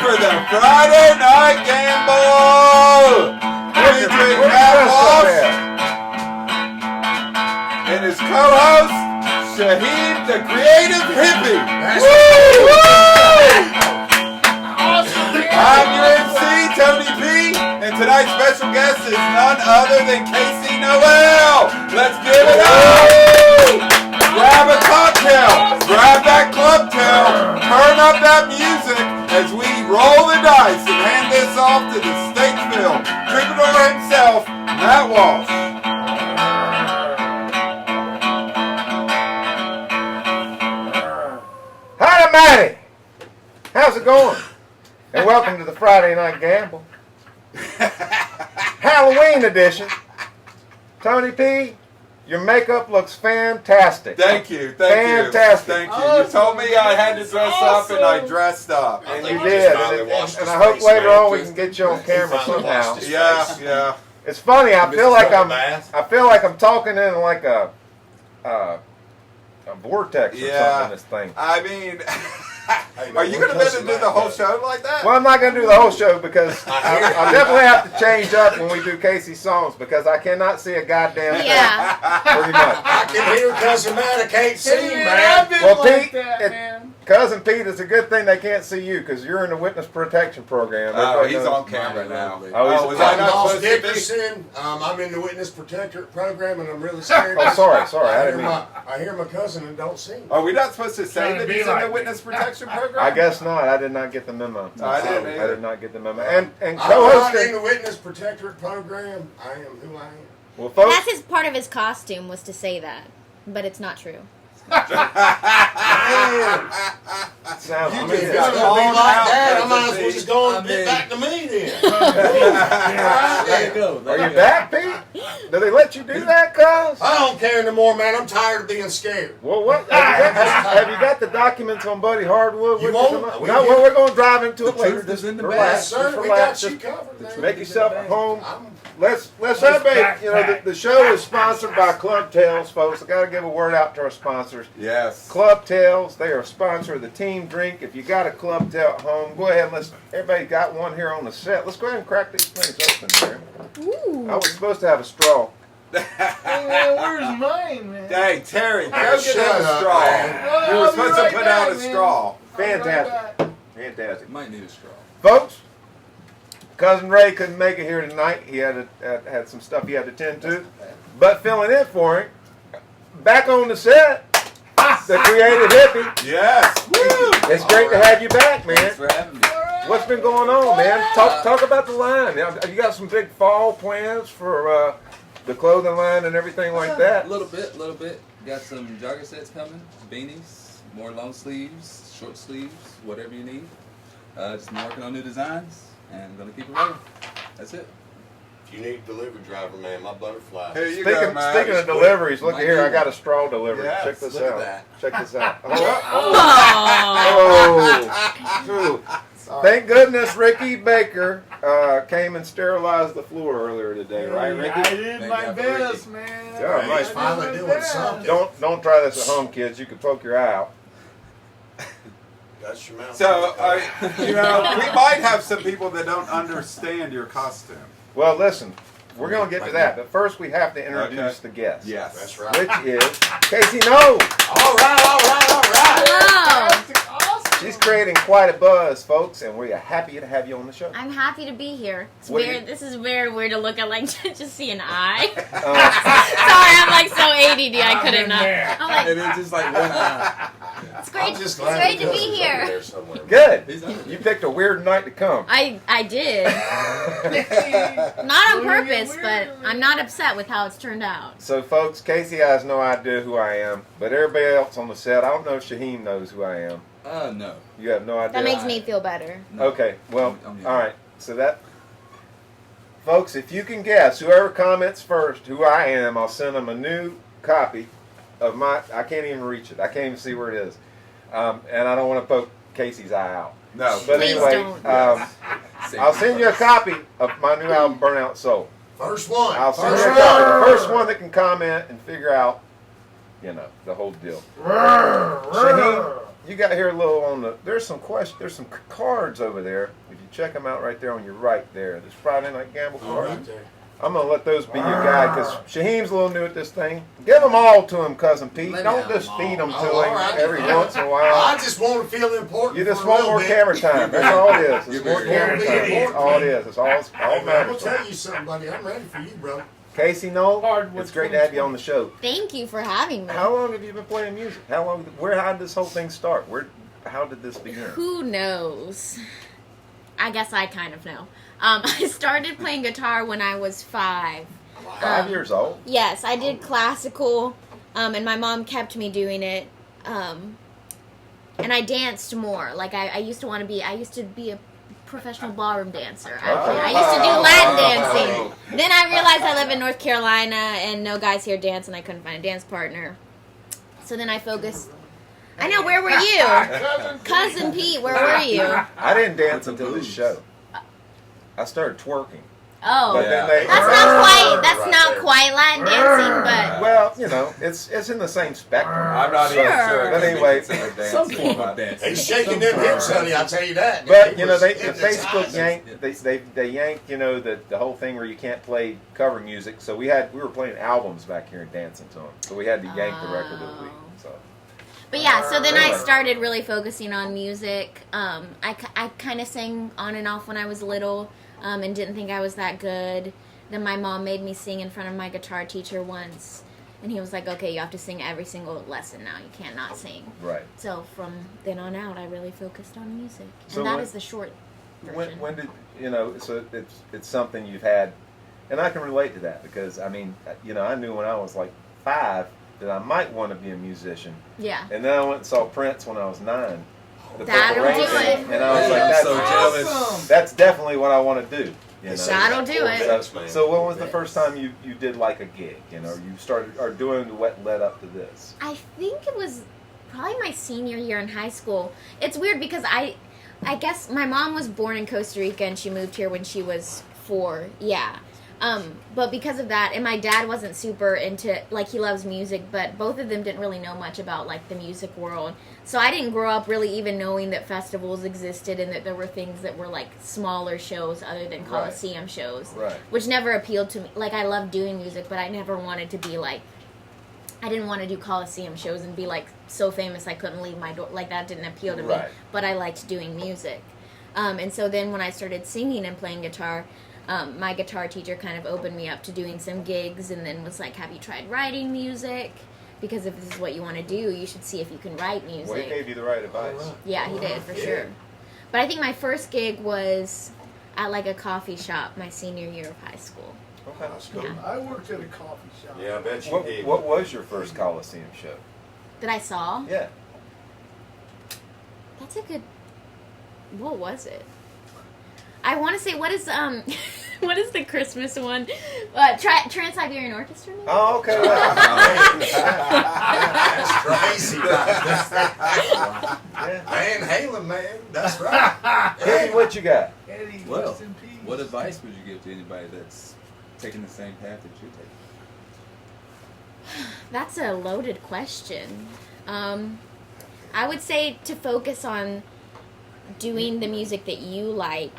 for the Friday Night Gamble! Featuring Matt Walsh and his co-host, Shaheed the Creative Hippie. I'm your MC, Tony P, and tonight's special guest is none other than Casey Noel. Let's give it up! Grab a cocktail, grab that club tail, turn up that music as we roll the dice and hand this off to the Statesville troubadour himself, Matt Walsh. Howdy, Matty! How's it going? And welcome to the Friday Night Gamble. Halloween edition. Tony P, your makeup looks fantastic. Thank you. Fantastic. Thank you. You told me I had to dress up, and I dressed up. And you did. And I hope later on we can get you on camera somehow. Yeah. It's funny. I feel like I'm talking in like a vortex or something in this thing. I mean, are you going to do the whole show like that? Well, I'm not going to do the whole show because I definitely have to change up when we do Casey's songs because I cannot see a goddamn thing. Yeah. Pretty much. I can hear Cousin Matt. I can't see him, I've man. been Well, like Pete, that, man. Cousin Pete, it's a good thing they can't see you because you're in the witness protection program. Oh, Everybody he's knows. on camera now. Oh, Was I I'm not Moss supposed to be? Dickerson. I'm in the Witness Protector program, and I'm really scared. Oh, sorry. I didn't mean. I hear my cousin and don't see him. Are we not supposed to say Trying to that be he's in like the me. witness protection program? I guess not. I did not get the memo. I didn't either. I did not get the memo. And I'm not in co-hosting. the Witness Protector program. I am who I am. Well, folks. That's his part of his costume was to say that, but it's not true. Sounds You If just it's got gonna be called like out, that, I Cousin might as well Pete. just go and I get mean- back to me then. There you go. Are you back, Pete? Do they let you do that, cuz? I don't care anymore, man. I'm tired of being scared. Well, what? Have you got the documents on Buddy Hardwood? You with won't? tonight? We No, did. well, we're going to drive into it The later. truth is in the relax, Yes, sir. just We relax. got you Just covered, man. make yourself at home. I'm Let's celebrate. You know, the show is sponsored by Club Tails, folks. I got to give a word out to our sponsors. Yes. Club Tails, they are a sponsor of the team drink. If you got a Club Tail at home, go ahead. Everybody got one here on the set. Let's go ahead and crack these things open here. Ooh. I was supposed to have a straw. Hey, man, where's mine, man? Hey, Terry, go get Shut him a up, straw. man. You were I'll be supposed to right put back, out a man. straw. Fantastic. Fantastic. Might need a straw. Folks, Cousin Ray couldn't make it here tonight. He had some stuff he had to tend to. But filling in for him, back on the set, the creative hippie. Yes. Woo! It's great to have you back, man. Thanks for having me. What's been going on, man? Talk about the line. Have you got some big fall plans for the clothing line and everything like A that? little bit. Got some jogger sets coming, beanies, more long sleeves, short sleeves, whatever you need. Just been working on new designs and gonna keep it rolling. That's it. If you need a delivery driver, man, my butterfly. Here you go, Speaking man. of deliveries, look Might here. do. I got a straw delivery. Yes, Check this look at out. that. Check this out. Oh. Oh. Thank goodness Ricky Baker came and sterilized the floor earlier today, right, I Ricky? did Thank my God for best, Ricky. man. Yeah, I nice. did Finally my doing best. something. Don't try this at home, kids. You can poke your eye out. That's your mouth. So, we might have some people that don't understand your costume. Well, listen, we're going to get to that, but first we have to introduce the guest. Yes. That's right. Which is Casey Noel. All right. Hello. Awesome. She's creating quite a buzz, folks, and we're happy to have you on the show. I'm happy to be here. It's What do weird. you- This is very weird to look at, like, just see an eye. Uh, Sorry, I'm like so ADD. I I've couldn't been not. there. I'm like, And it's just like one eye. it's great. I'm just It's glad great the to be cousin's over here. there somewhere. Good. He's on You picked a weird night to come. I did. Not on purpose, but I'm not upset with how it's turned out. So, folks, Casey has no idea who I am, but everybody else on the set, I don't know if Shaheem knows who I am. No. You have no idea. That makes me feel better. No. Okay, well, I'm all right. So that, folks, if you can guess, whoever comments first who I am, I'll send them a new copy of my. I can't even reach it. I can't even see where it is, and I don't want to poke Casey's eye out. No. But Please anyway, don't. I'll send you a copy of my new album, Burnout Soul. First one. I'll send First you a one. copy. The first one that can comment and figure out, the whole deal. Shaheem, you got here a little on the. There's some cards over there. If you check them out right there on your right there, there's Friday Night Gamble Oh, cards. right there. I'm gonna let those be your guide because Shaheem's a little new at this thing. Give them all to him, cousin Pete. Let me Don't have just them feed all. them to Oh, him all right. every once in a I while. just want to feel important. You just for a want little more bit. camera time. That's all it is. It's You're more very camera important. time. That's all it is. It's all Hey, man, I'm matters. gonna tell you something, buddy. I'm ready for you, bro. Casey Noel, Hardwood it's great to have you on the show. Thank you for having me. How long have you been playing music? How did this whole thing start? How did this begin? Who knows? I guess I kind of know. I started playing guitar when I was 5. 5 years old. Yes, I did classical, and my mom kept me doing it. And I danced more. Like I used to be a professional ballroom dancer. I used to do Latin dancing. Then I realized I live in North Carolina and no guys here dance, and I couldn't find a dance partner. So then I focused. I know, where were you? Cousin Pete, where were you? I didn't dance until this show. I started twerking. Oh, But then they, that's Right not there. quite Latin dancing, but well, you know, it's in the same spectrum. I'm not even Sure. sure. But anyway, Some form of dance. He's shaking them hips, honey. I tell you that. But He you know, was the hypnotized. Facebook yanked they yanked, you know, the whole thing where you can't play cover music. So we were playing albums back here and dancing to them. So we had to yank the record of the week. So But yeah, so then I started really focusing on music. I kind of sang on and off when I was little, and didn't think I was that good. Then my mom made me sing in front of my guitar teacher once, and he was like, okay, you have to sing every single lesson now. You can't not sing. right. So from then on out, I really focused on music. So And that when- is the short version. When did you know? So it's something you've had, and I can relate to that because I mean, you know, I knew when I was like 5 that I might want to be a musician, Yeah. and then I went and saw Prince when I was 9. The That'll Purple do Rain, it. and I was like, Yeah, that's so jealous. Awesome. That's definitely what I want to do. You know? That'll do it. So when was the first time you did like a gig? You know, you started or doing what led up to this? I think it was probably my senior year in high school. It's weird because I guess my mom was born in Costa Rica and she moved here when she was 4. Yeah. But because of that, and my dad wasn't super into, like, he loves music, but both of them didn't really know much about, like, the music world. So I didn't grow up really even knowing that festivals existed and that there were things that were, like, smaller shows other than Coliseum shows. Right. Which never appealed to me. Like, I love doing music, but I never wanted to be, like, I didn't want to do Coliseum shows and be, like, so famous I couldn't leave my door. Like, that didn't appeal to me. Right. But I liked doing music. And so then when I started singing and playing guitar, my guitar teacher kind of opened me up to doing some gigs and then was like, have you tried writing music? Because if this is what you want to do, you should see if you can write music. Well, he gave you the right advice. Yeah, he did, for Yeah. sure. But I think my first gig was at, like, a coffee shop my senior year of high school. Okay. That's cool. Yeah. I worked at a coffee shop. Yeah, I bet you What, did. what was your first Coliseum show? That I saw? Yeah. That's a good... What was it? I want to say, what is what is the Christmas one? Trans-Siberian Orchestra? Maybe? Oh, okay. That's crazy. Yeah. Van Halen, man. That's right. Eddie, what you got? Eddie, Well, rest in peace. what advice would you give to anybody that's taking the same path that you're taking? That's a loaded question. I would say to focus on doing the music that you like,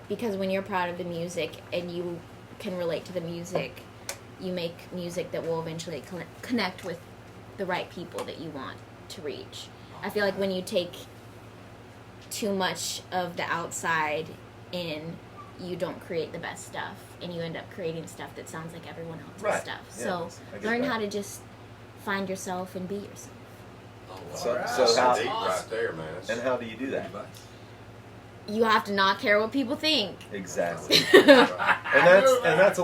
because when you're proud of the music and you can relate to the music, you make music that will eventually connect with the right people that you want to reach. I feel like when you take too much of the outside in, you don't create the best stuff, and you end up creating stuff that sounds like everyone else's Right. stuff. Yeah, So I get learn that. how to just find yourself and be yourself. So That's how deep right there, man. and how do you do that? Advice? You have to not care what people think. Exactly. And that's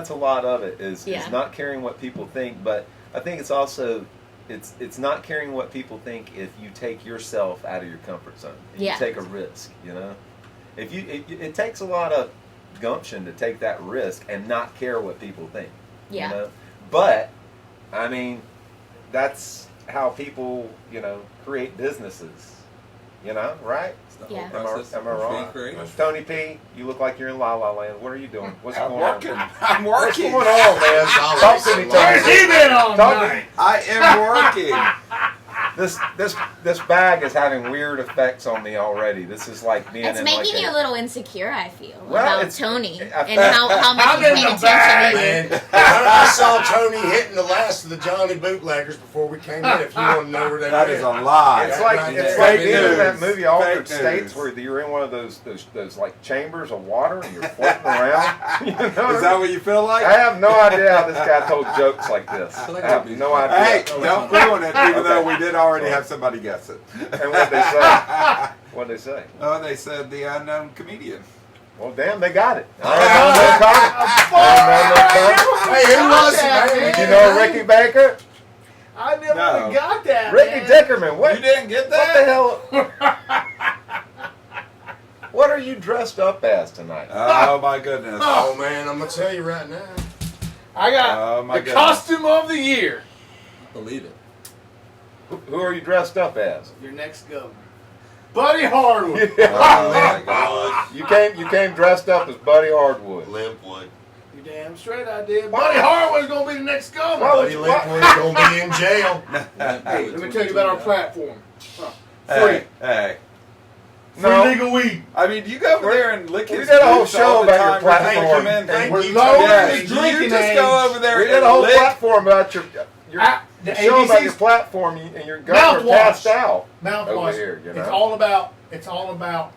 a lot of it is Yeah. not caring what people think, but I think it's also it's not caring what people think if you take yourself out of your comfort zone. And Yeah. You take a risk, you know. If it takes a lot of gumption to take that risk and not care what people think. Yeah. You know? But I mean, that's how people, you know, create businesses. You know, right? It's the Yeah. whole process Am I of wrong? being creative. Tony P, you look like you're in La La Land. What are you doing? What's I'm going working. on? I'm What's working. going on, man? It's always Talk to me, so Tony. Where's he been all Talk to night? me. I am working. this bag is having weird effects on me already. This is like being It's in making like you a little insecure, I feel, Well, about it's- Tony I- and how much I'm he's in paying the attention bag, to you. Man, I saw Tony hitting the last of the Johnny bootleggers before we came in. If you want to know where they That went. is a lie. It's Yeah, like right it's there. like Fake being in that news. movie Altered Fake States news. where you're in one of those like chambers of water and you're floating around. You know Is that what you feel like? I have no idea how this guy told jokes like this. I feel like I have I'd be- no idea. Hey, don't ruin it, even though Okay. we did already have somebody guess it. And what'd they say? What'd they say? Oh, they said the unknown comedian. Well, damn, they got it. I don't know no comment. Hey, who was it, that, man? You know Ricky Baker? I never No. even got that. Ricky man. Dickerman. What? You didn't get What the that? hell? What are you dressed up as tonight? Oh my goodness. Oh man, I'm gonna tell you right now. I got Oh, my the goodness. costume of the year. Believe it. Who are you dressed up as? Your next governor, Buddy Hardwood. Oh my God. You came dressed up as Buddy Hardwood. Limpwood. You damn straight I did. Buddy Hardwood's gonna be the next governor. Why would Buddy you- Limpwood's gonna be in jail. Hey, let me tell you about our platform. Hey, hey. Free No. legal weed. I mean, you go over there and lick We his did a whole boots show all the about your time when they platform. come in. Thank We're you, lowering Tony. the You drinking just age. go over there We and did a whole lick. platform about your The show about your ABC's platform and your governor Mouthwash. passed out. mouthwash. Over here, you know. It's all about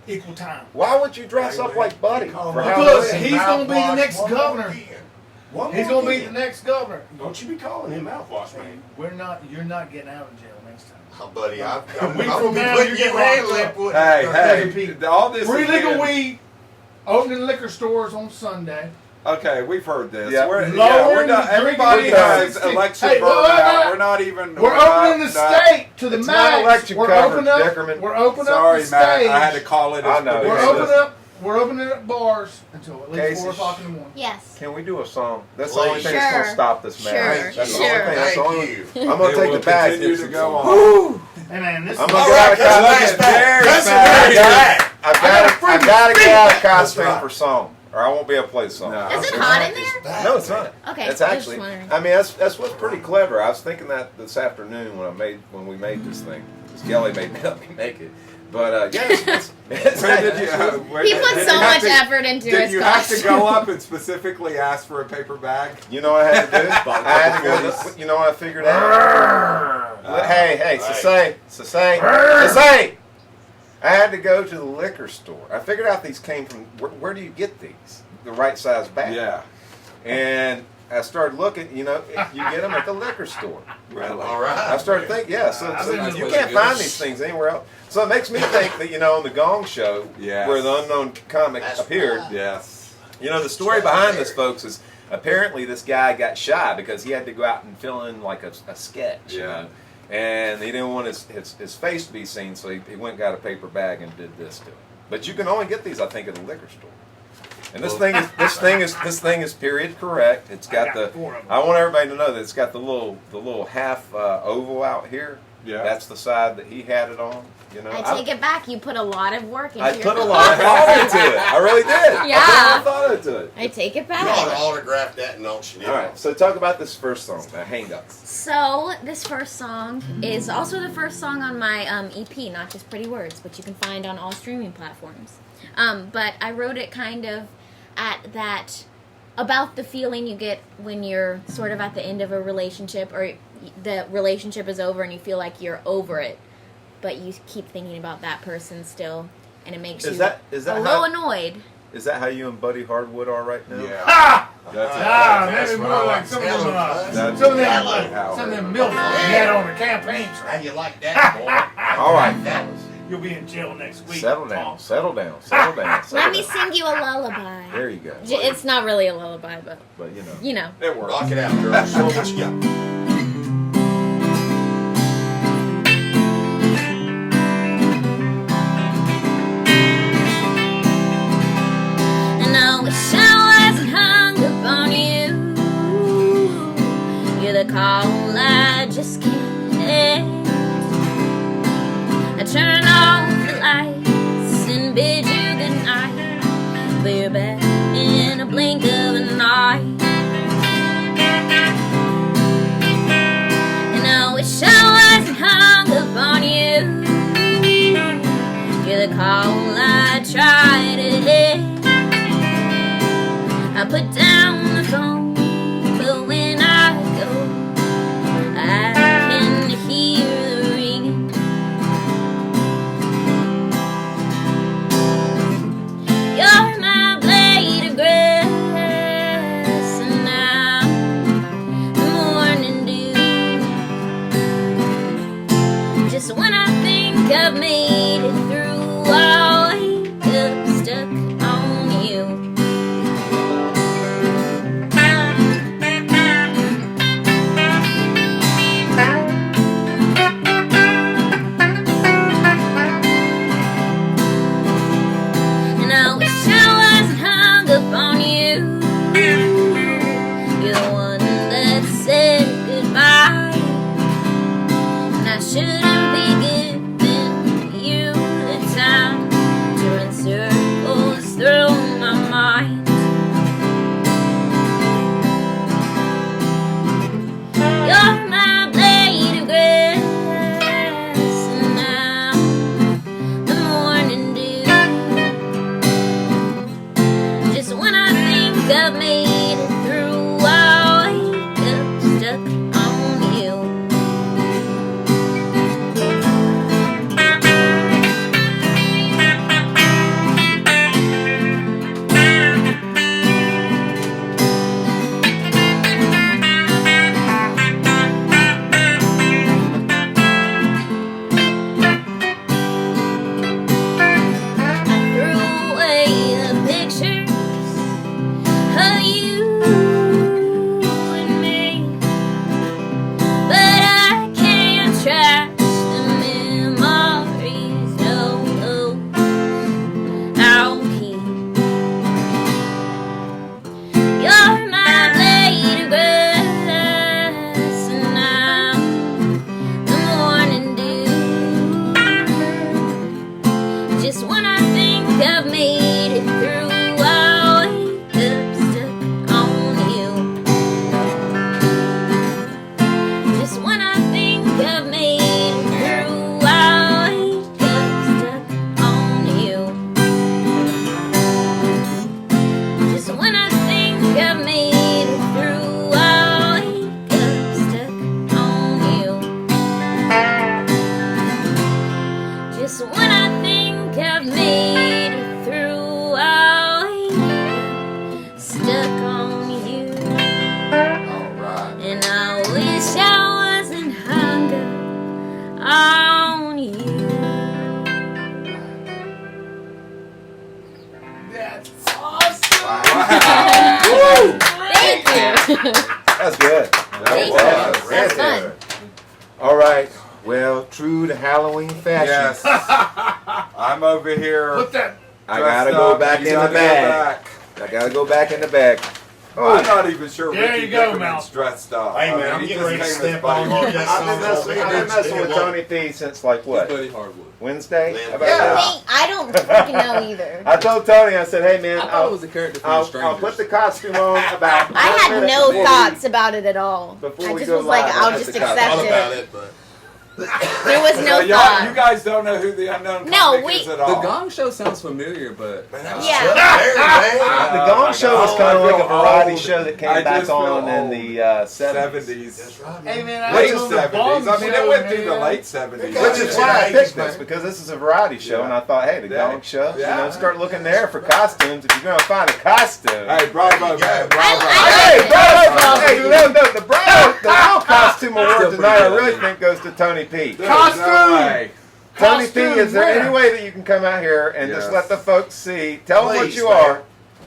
equal time. Why would you dress up like Buddy? Call For him Because Halloween? he's gonna be the mouthwash next one more governor. again. One He's more gonna be again. the next governor. Don't you be calling him mouthwash, man. You're not getting out of jail next time. Oh, buddy, I'm A week gonna from be now, putting you're you getting in locked up. Limpwood. Hey, all this Free is legal being- weed, opening liquor stores on Sunday. Okay, we've heard this. Yeah. We're Lowering not. the Everybody drinking has age to 16. election Hey, burnout. well, We're not even. We're opening the state to the It's max. not election We're coverage, opening up. Dickerman. We're opening Sorry, up the Matt. stage. I had to call it. I as know. We're Yeah. producers. opening up bars until at least Casey, 4 o'clock in the morning. Yes. Can we do a song? That's the only Please. thing that's going to Sure. stop this Sure. man. That's the only Sure. thing. That's the Thank only. you. I'm going It to take will the bag. continue to go on. Woo! Hey man, this I'm is gonna All get right, out of that's costume. last back. That's Very very bad. back. I've I got gotta to get out of That's costume right. for song, or I won't be able to play the song. No. Is it hot in there? No, it's not. Okay, It's I was actually. just wondering. I mean, that's what's pretty clever. I was thinking that this afternoon when we made this thing. Because Kelly made me help me make it. But yeah, it's Where did you? Where He did- put did so you have much to- effort into Did his you have to costume. go up and specifically ask for a paper bag? You know what I had to do? I had to go. You know what I figured out? Hey, say. I had to go to the liquor store. I figured out these came from. Where do you get these? The right size bag. Yeah. And I started looking. You get them at the liquor store. Really? All right. I started thinking, so That's you what can't it find is. these things anywhere else. So it makes me think that on the Gong Show, Yes. where the unknown comic That's appeared. right. Yes. The story behind this, folks, is apparently this guy got shy because he had to go out and fill in like a sketch. Yeah. And he didn't want his face to be seen, so he went and got a paper bag and did this to it. But you can only get these, I think, at the liquor store. And this thing is period correct. It's got the. I want everybody to know that it's got the little half oval out here. Yeah. That's the side that he had it on. I take it back. You put a lot of work into I your put a lot of thought into it. I really did. Yeah. I put a lot of thought into it. I take it You ought to back. autograph that and auction it. All right. So talk about this first song, Hang Up. So this first song is also the first song on my EP, not just Pretty Words, which you can find on all streaming platforms. But I wrote it kind of about the feeling you get when you're sort of at the end of a relationship, or the relationship is over and you feel like you're over it, but you keep thinking about that person still, and it makes Is you that a how- little annoyed. Is that how you and Buddy Hardwood are right now? Yeah. Ah! That's Maybe That's more what I like like some telling of us. them, That's some of exactly them, how some of it them is. milk you had on the campaign How trail. you like that, boy? All right, fellas. You'll be in jail next week. Settle down. Tom. Settle down. Settle down. Settle Let me down. sing you a lullaby. There you go. It's not really a lullaby, but But you know. It works. Rock it out, girl. Show 'em what you got. And I wish I wasn't hung up on you. You're the call I just can't end. I turn off the lights and bid you good night, but you're back in a blink of an eye. And I wish I wasn't hung down the phone, but when I go, I can hear the ringing. You're my blade of grass, and I'm the morning dew. Just when I think I've made it through, I'll wake up stuck on you. And I wish I wasn't hung up on you. You're the one that said goodbye, and I shouldn't be giving you the time to run circles through my mind. You're my blade of grass, and I'm the morning dew. Just when I think I've made it through, I'll wake up stuck on you. Threw away the pictures of you and me, but I can't trash the memories. No, I'll keep. You're my blade of grass, and I'm the morning dew. Just when I think I've made it through, I'll wake up stuck on you. Just when I think I've made it through, I'll wake up stuck on you. Just when I think I've made it through, I'll wake up stuck on you. Just when I think I've made it through, I'll wake up stuck on you. Alright. And I wish I wasn't hung up on you. That's awesome. Wow. Thank you. That's good. Thank you. was. That's fun. All right. Well, true to Halloween fashion, Yes. I'm over here. Put that. I gotta dressed go up. back You in the gotta go bag. back. I gotta go back in the bag. I'm not even sure There Ricky you go, Dickerman's Mel. dressed up. Hey, man, I I'm mean, he getting ready to just came as step Buddy on Hardy. you. I've been messing with Tony P since like what? Buddy Hardwood. Wednesday? Yeah. How about Yeah. that? I don't freaking know either. I told Tony, I said, hey man, I thought it was a character from The I'll Strangers. put the costume on about I 1 had minute no before we- thoughts about it at all. before I we just go was like, live, I'll I'll just put the accept All it. about it, but There was no So you thought. guys don't know who the unknown No, comic is we- at The all. Gong Show sounds familiar, but man, that was Yeah. Chuck Berry, man. The Gong Show was Oh, kind of I like a feel variety old. show that came I back just feel on in old. the 70s. 70s. That's right. Hey, man, I Late was on the 70s. Bong I mean, it Show, went through the man. late 70s. Which Which is is why I right, picked man. this, because this is a variety show, and I thought, hey, the Yeah. Gong Show, Yeah. start looking there for costumes. If you're going to find a costume. Hey, bravo, man. Bravo. I Hey, bravo! it. Hey, no, the bravo, the real costume award Still tonight, I pretty really good. think goes to Tony P. There's Costume. no way. Tony P, Costume is there winner. any way that you can come out here and just Yes. let the folks see? Tell them what Please, you man. are.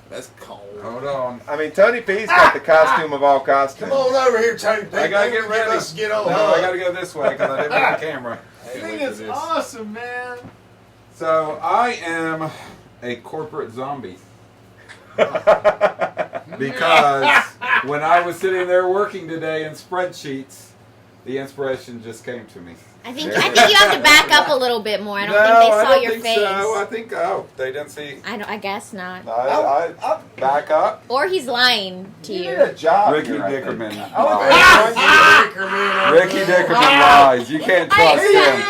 that's cold. Hold on. I mean, Tony P's got the costume of all costumes. Come on over here, Tony P. I gotta Man, get we ready. Let's get on. No, I gotta go this way because I didn't have the camera. I Can't think wait for it's this. awesome, man. So I am a corporate zombie because when I was sitting there working today in spreadsheets, The inspiration just came to me. I think you have to back up a little bit more. I don't think they saw your face. So. I think they didn't see. I guess not. I back up. Or he's lying to You you. did a job. Ricky here, I think. Dickerman. Ah! Ricky Dickerman lies. You can't trust him.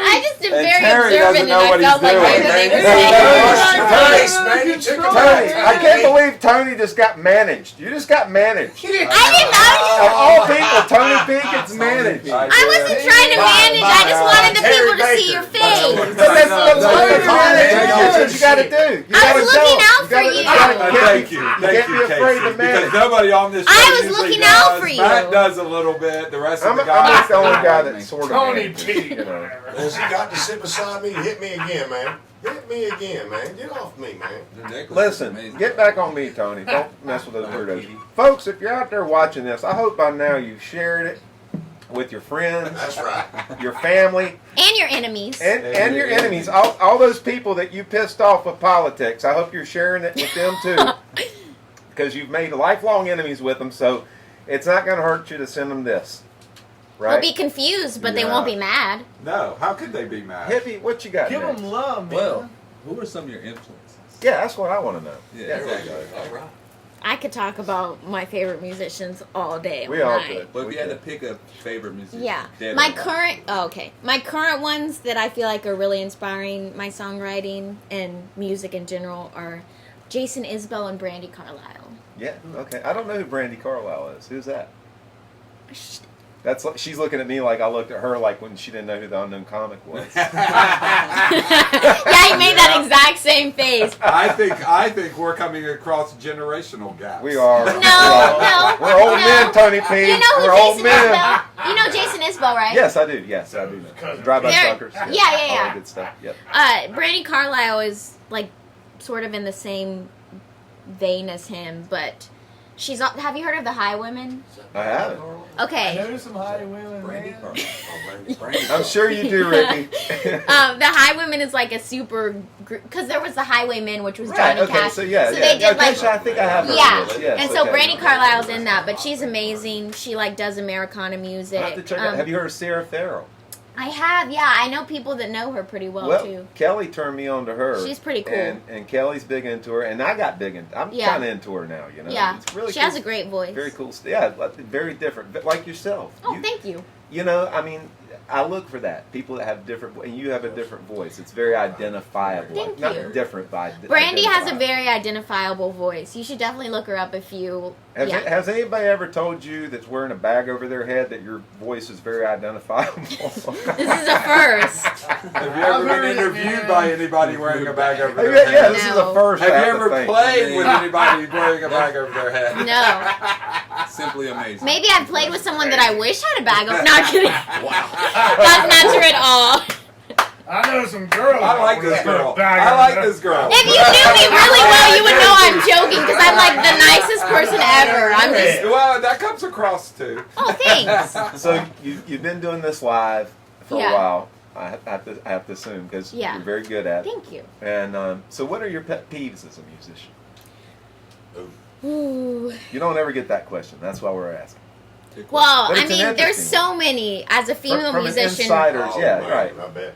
I just am And very Terry observant, doesn't know and what I felt he's like doing. maybe they were Hey, saying. Nice, man. You took a Tony, I can't believe Tony just got managed. You just got managed. I didn't know. Of all people, Tony P gets managed. I wasn't trying to manage. I just wanted the people to see your face. But that's what you got to do. You I gotta was show looking them. out for gotta- you. Thank you. You Thank can't you, be afraid Casey, to manage. because nobody on this show I was usually looking does. out for you. Matt does a little bit. The rest of I'm the the guys. only guy don't. that sort of Tony manages, P. you know. Has he got to sit beside me? Hit me again, man. Hit me again, man. Get off me, man. The necklace is Listen, amazing. get back on me, Tony. Don't mess with those weirdos. Folks, if you're out there watching this, I hope by now you've shared it with your friends, That's right. your family, And your enemies. and your enemies. All those people that you pissed off with politics. I hope you're sharing it with them too. Because you've made lifelong enemies with them, so it's not going to hurt you to send them this. They'll Right? be confused, but they Yeah. won't be mad. No, how could they be mad? Hippie, what you got Give next? them love, man. Well, who are some of your influences? Yeah, that's what I want to know. Yeah, exactly. All right. I could talk about my favorite musicians all day. We all night. could. But if We you had to could. pick a favorite musician, Yeah. dead My or alive. current my current ones that I feel like are really inspiring my songwriting and music in general are Jason Isbell and Brandy Carlisle. Yeah, okay. I don't know who Brandy Carlisle is. Who's that? That's like, she's looking at me like I looked at her like when she didn't know who the unknown comic was. Yeah, he made that exact same face. I think we're coming across generational gaps. We are. No. We're old men, Tony P. You know who We're old Jason men. Isbell? You know Jason Isbell, right? Yes, I do. Yes, I do. Drive-by There- suckers. yeah, All yeah. that good stuff. Yep. Brandy Carlisle is like sort of in the same vein as him, but she's. Have you heard of the Highwomen? I haven't. Okay. There's some high women, Brandy man. Carlisle. I'm sure you do, Ricky. The Highwomen is like a super group because there was the Highwaymen, which was Right, Johnny okay, Cash. so yeah. So yeah. they did Okay, like so I think I have heard yeah, of this. Yes, and so okay. Brandy Carlisle's in that, but she's amazing. She like does Americana music. I have to check out. Have you heard of Sarah Farrell? I have, yeah. I know people that know her pretty well, too. Kelly turned me on to her. She's pretty cool. And Kelly's big into her, and I got big into. I'm Yeah. kind of into her now. You know. Yeah, It's really she cool. has a great voice. Very cool. Yeah, very different. But like yourself. Oh, thank you. You know, I mean, I look for that. People that have different, and you have a different voice. It's very identifiable. Thank Not you. different, but Brandy has a identifiable. very identifiable voice. You should definitely look her up if you. Has anybody ever told you that's wearing a bag over their head that your voice is very identifiable? This is a first. Have you ever been interviewed by anybody wearing a bag over their Yeah, head? this is No. a first. Have I you to ever think. played with anybody wearing a bag over their head? No. Simply amazing. Maybe I've played with someone that I wish had a bag of. No, I'm kidding. That's not true at all. I know some girls. I like that this put a girl. bag I on like their- this girl. If you knew me really well, you would know I'm joking because I'm like the nicest person ever. I'm just. Well, that comes across too. Oh, thanks. So you've been doing this live for Yeah. a while. I have to assume because Yeah. you're very good at it. Thank you. And so, what are your pet peeves as a musician? Ooh. You don't ever get that question. That's why we're asking. Well, But I it's an mean, there's interesting so many. As a female From an musician, insider's, yeah, man, right. I bet.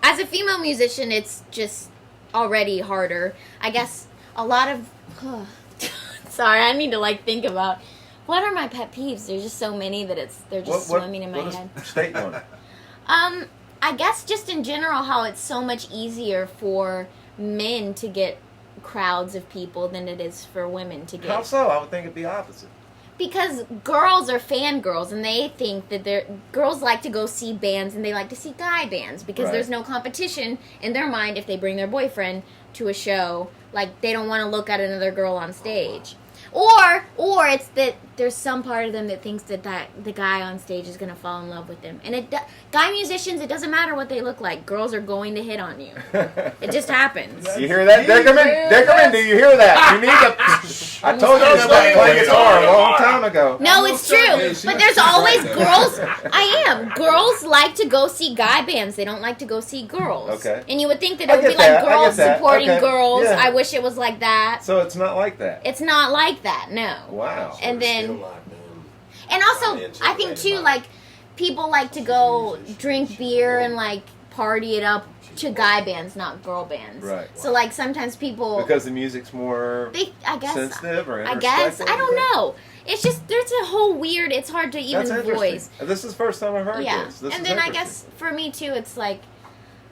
as a female musician, it's just already harder. I guess a lot of. Sorry, I need to like think about what are my pet peeves. There's just so many that they're just swimming in my head. State one. I guess just in general, how it's so much easier for men to get crowds of people than it is for women to get. How so? I would think it'd be opposite. Because girls are fangirls and they think that girls like to go see bands and they like to see guy bands because Right. there's no competition in their mind if they bring their boyfriend to a show. Like, they don't want to look at another girl on stage. Or it's that there's some part of them that thinks that the guy on stage is going to fall in love with them. And guy musicians, it doesn't matter what they look like. Girls are going to hit on you. It just happens. You hear that, Dickerman? Dickerman, do you hear that? You need to. I told you to stop playing guitar a long time ago. No, it's true. But there's always girls. Girls like to go see guy bands. They don't like to go see girls. Okay. And you would think that I it would be get that. like I girls get that. supporting Okay. girls. Yeah. I wish it was like that. So it's not like that. It's not like that, no. Wow. And then Still like them. And also, I think too, like, people like to go drink beer and like party it up to guy bands, not girl bands. Right. So like sometimes people Because the music's more sensitive or I guess introspective? I don't know. It's just there's a whole weird. It's hard to even That's voice. This is the first time I've heard Yeah, this. This and is then I interesting. guess for me too, it's like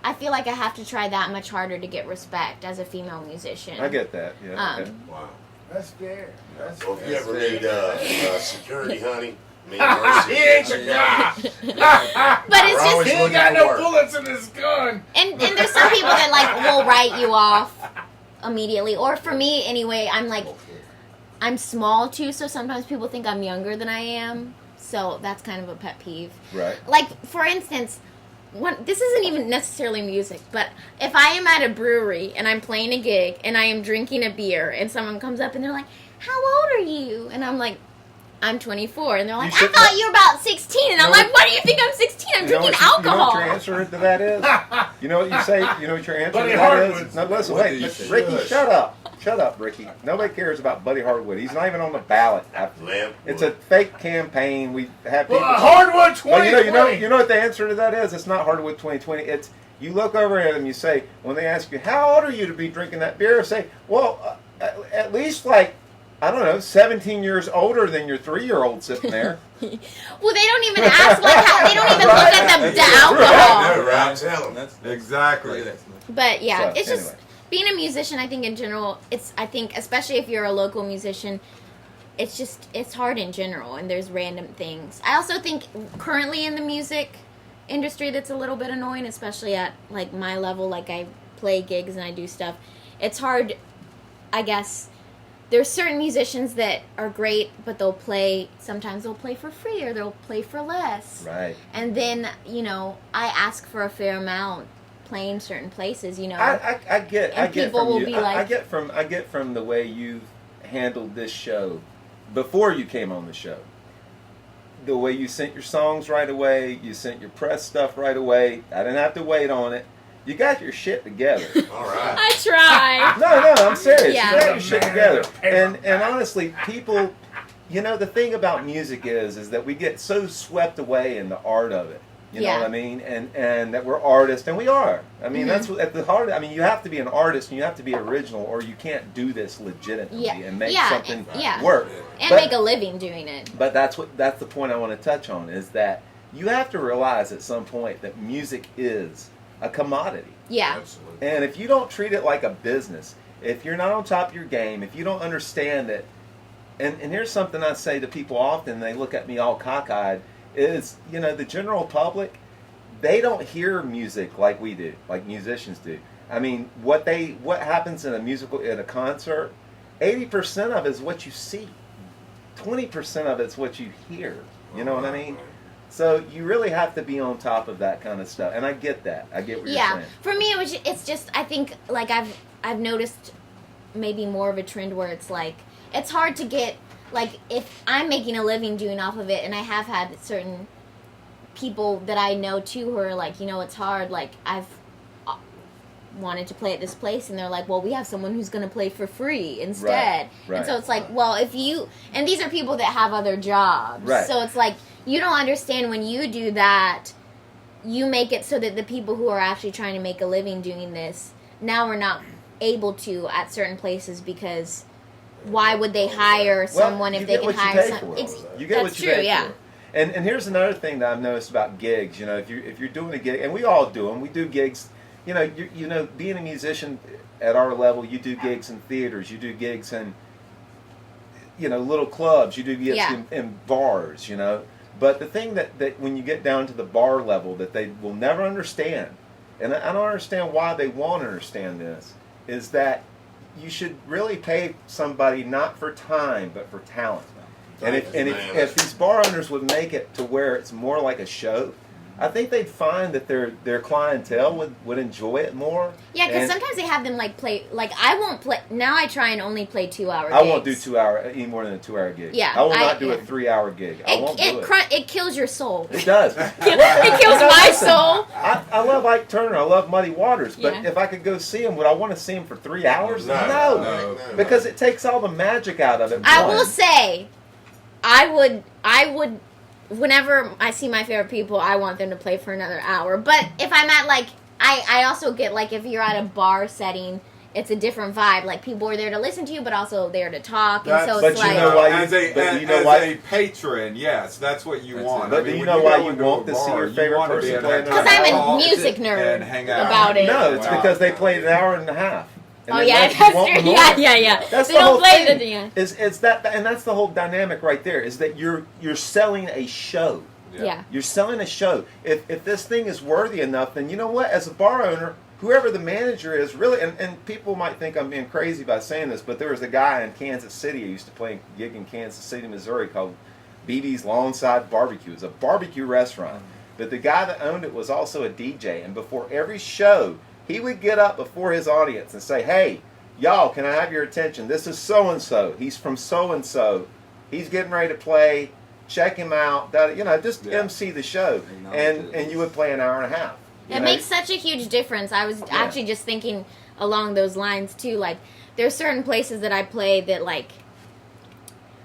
I feel like I have to try that much harder to get respect as a female musician. I get that. Yeah. Okay. Wow. That's fair. That's Well, if you fair. ever need security, honey, me and Mercy. He ain't your guy. But it's We're just always He ain't looking got for no work. bullets in his gun. and there's some people that like will write you off immediately, or for me anyway, I'm small too, so sometimes people think I'm younger than I am. So that's kind of a pet peeve. Right. Like for instance, this isn't even necessarily music, but if I am at a brewery and I'm playing a gig and I am drinking a beer and someone comes up and they're like, "How old are you?" and I'm like, "I'm 24," and they're like, "I thought you were about 16," and I'm like, "What do you think I'm 16? I'm drinking alcohol." You know what your answer to that is? You know what you say? You know what your answer Buddy to that Hardwood. is? No, listen, What do wait, you say? Ricky, Shush. shut up. Shut up, Ricky. Nobody cares about Buddy Hardwood. He's not even on the ballot. Lamp It's wood. a fake campaign. We have people. Well, Hardwood 20. Well, you know what the answer to that is? It's not Hardwood 2020. It's you look over at them. You say when they ask you how old are you to be drinking that beer, say, well, at least like I don't know, 17 years older than your 3-year-old sitting there. Well, they don't even ask like how, they don't even look at the I know, alcohol. right? Tell them. That's Exactly. But yeah, So, it's just anyway. being a musician. I think in general, I think especially if you're a local musician, it's hard in general, and there's random things. I also think currently in the music industry that's a little bit annoying, especially at like my level. Like I play gigs and I do stuff. It's hard, I guess. There's certain musicians that are great, but sometimes they'll play for free or they'll play for less. Right. And then, I ask for a fair amount playing certain places, I get people from will you. be I like- get from the way you've handled this show before you came on the show. The way you sent your songs right away, you sent your press stuff right away. I didn't have to wait on it. You got your shit together. All right. I try. No, I'm serious. Yeah. You got your shit together. And honestly, people, the thing about music is that we get so swept away in the art of it. You know what I mean? And that we're artists, and we are. I mean, that's what, at the heart. I mean, you have to be an artist, and you have to be original, or you can't do this legitimately and make something work. And But- make a living doing it. But that's the point I want to touch on is that you have to realize at some point that music is a commodity. Yeah. Absolutely. And if you don't treat it like a business, if you're not on top of your game, if you don't understand it, and here's something I say to people often, they look at me all cockeyed, is, the general public, they don't hear music like we do, like musicians do. I mean, what happens in a concert, 80% of it is what you see. 20% of it's what you hear. You know what I mean? So you really have to be on top of that kind of stuff, and I get that. I get what you're saying. For me, it's just I think like I've noticed maybe more of a trend where it's like it's hard to get like if I'm making a living doing off of it, and I have had certain people that I know too who are like, it's hard. Like I've wanted to play at this place, and they're like, well, we have someone who's going to play for free instead. Right. And so it's like, well, and these are people that have other jobs. Right. So it's like, you don't understand when you do that, you make it so that the people who are actually trying to make a living doing this now are not able to at certain places because why would they hire someone if they can hire someone? You get That's what you true, pay yeah. for. And here's another thing that I've noticed about gigs. If you're doing a gig, and we all do them, we do gigs. Being a musician at our level, you do gigs in theaters, you do gigs in little clubs, you do gigs in bars. But the thing that when you get down to the bar level that they will never understand, and I don't understand why they won't understand this, is that you should really pay somebody not for time but for talent. And if these bar owners would make it to where it's more like a show, I think they'd find that their clientele would enjoy it more. Yeah, because sometimes they have them play. Like I won't play now. I try and only play 2-hour gigs. I won't do any more than a 2-hour gig. Yeah, I will not do a 3-hour gig. I won't do it. It kills your soul. It does. It kills my soul. I love Ike Turner. I love Muddy Waters. But Yeah. if I could go see him, would I want to see him for 3 hours? No. Because it takes all the magic out of it. I will say, I would I would, whenever I see my favorite people, I want them to play for another hour. But if I'm at, like, I also get, like, if you're at a bar setting, it's a different vibe. Like, people are there to listen to you, but also there to talk. And so But it's you like... know why as a patron, yes, that's what you want. But I mean, do you when know why go you into want a to see bar, your you favorite want to be person able play to Because I'm a talk music nerd and hang out. about it. No, it's Wow. because they played an hour and a half. And Oh, they yeah, let you that's want true. more. Yeah. That's They the don't whole play thing. the- yeah. Is that, and that's the whole dynamic right there. Is that you're selling a show. Yeah. You're selling a show. If this thing is worthy enough, then you know what? As a bar owner, whoever the manager is, really, and people might think I'm being crazy by saying this, but there was a guy in Kansas City who used to play a gig in Kansas City, Missouri called BB's Lawnside Barbecue. It's a barbecue restaurant. But the guy that owned it was also a DJ, and before every show, he would get up before his audience and say, "Hey, y'all, can I have your attention? This is so-and-so. He's from so-and-so. He's getting ready to play. Check him out." Just MC the show. And you would play an hour and a half. It makes such a huge difference. I was actually just thinking along those lines, too. Like, there's certain places that I play that, like,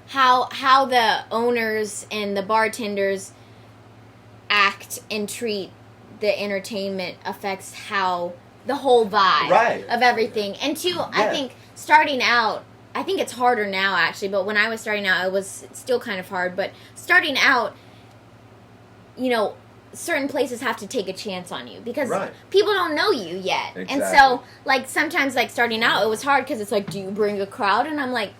how the owners and the bartenders act and treat the entertainment affects how the whole vibe of everything. And two, I think starting out, I think it's harder now actually, but when I was starting out, it was still kind of hard. But starting out, certain places have to take a chance on you because people don't know you yet. Exactly. And so, like, sometimes, like, starting out, it was hard because it's like, do you bring a crowd? And I'm like,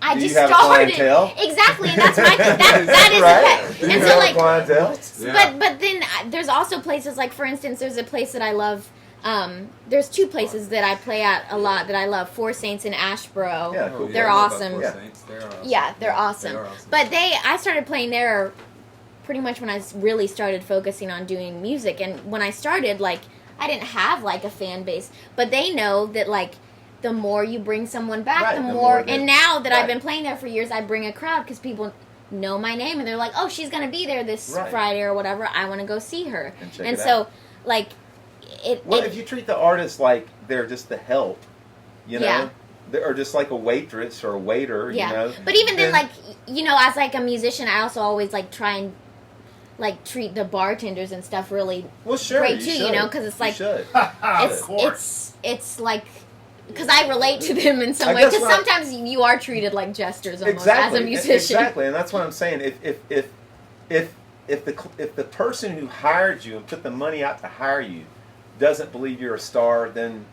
I Do just you have started. a clientele? Exactly, and that's my thing. That is Right? okay. Do you And have so, a like, clientele? Yeah. but then there's also places, like, for instance, there's a place that I love. There's two places that I play at a lot that I love. Four Saints in Ashboro. Yeah, cool. They're I know about awesome. Four Yeah. Saints. They're awesome. Yeah, they're awesome. They are awesome. But I started playing there pretty much when I really started focusing on doing music. And when I started, like, I didn't have, like, a fan base. But they know that, like, the more you bring someone back, the more and now that I've been playing there for years, I bring a crowd because people know my name and they're like, oh, she's going to be there this Friday or whatever. I want to go see her. And so, like, if you treat the artist like they're just the help, or just like a waitress or a waiter, But even then, like, as like a musician, I also always like try and like treat the bartenders and stuff really great too, because it's like it's like because I relate to them in some way because sometimes you are treated like jesters almost as a musician. Exactly, and that's what I'm saying. If the person who hired you and put the money out to hire you doesn't believe you're a star, then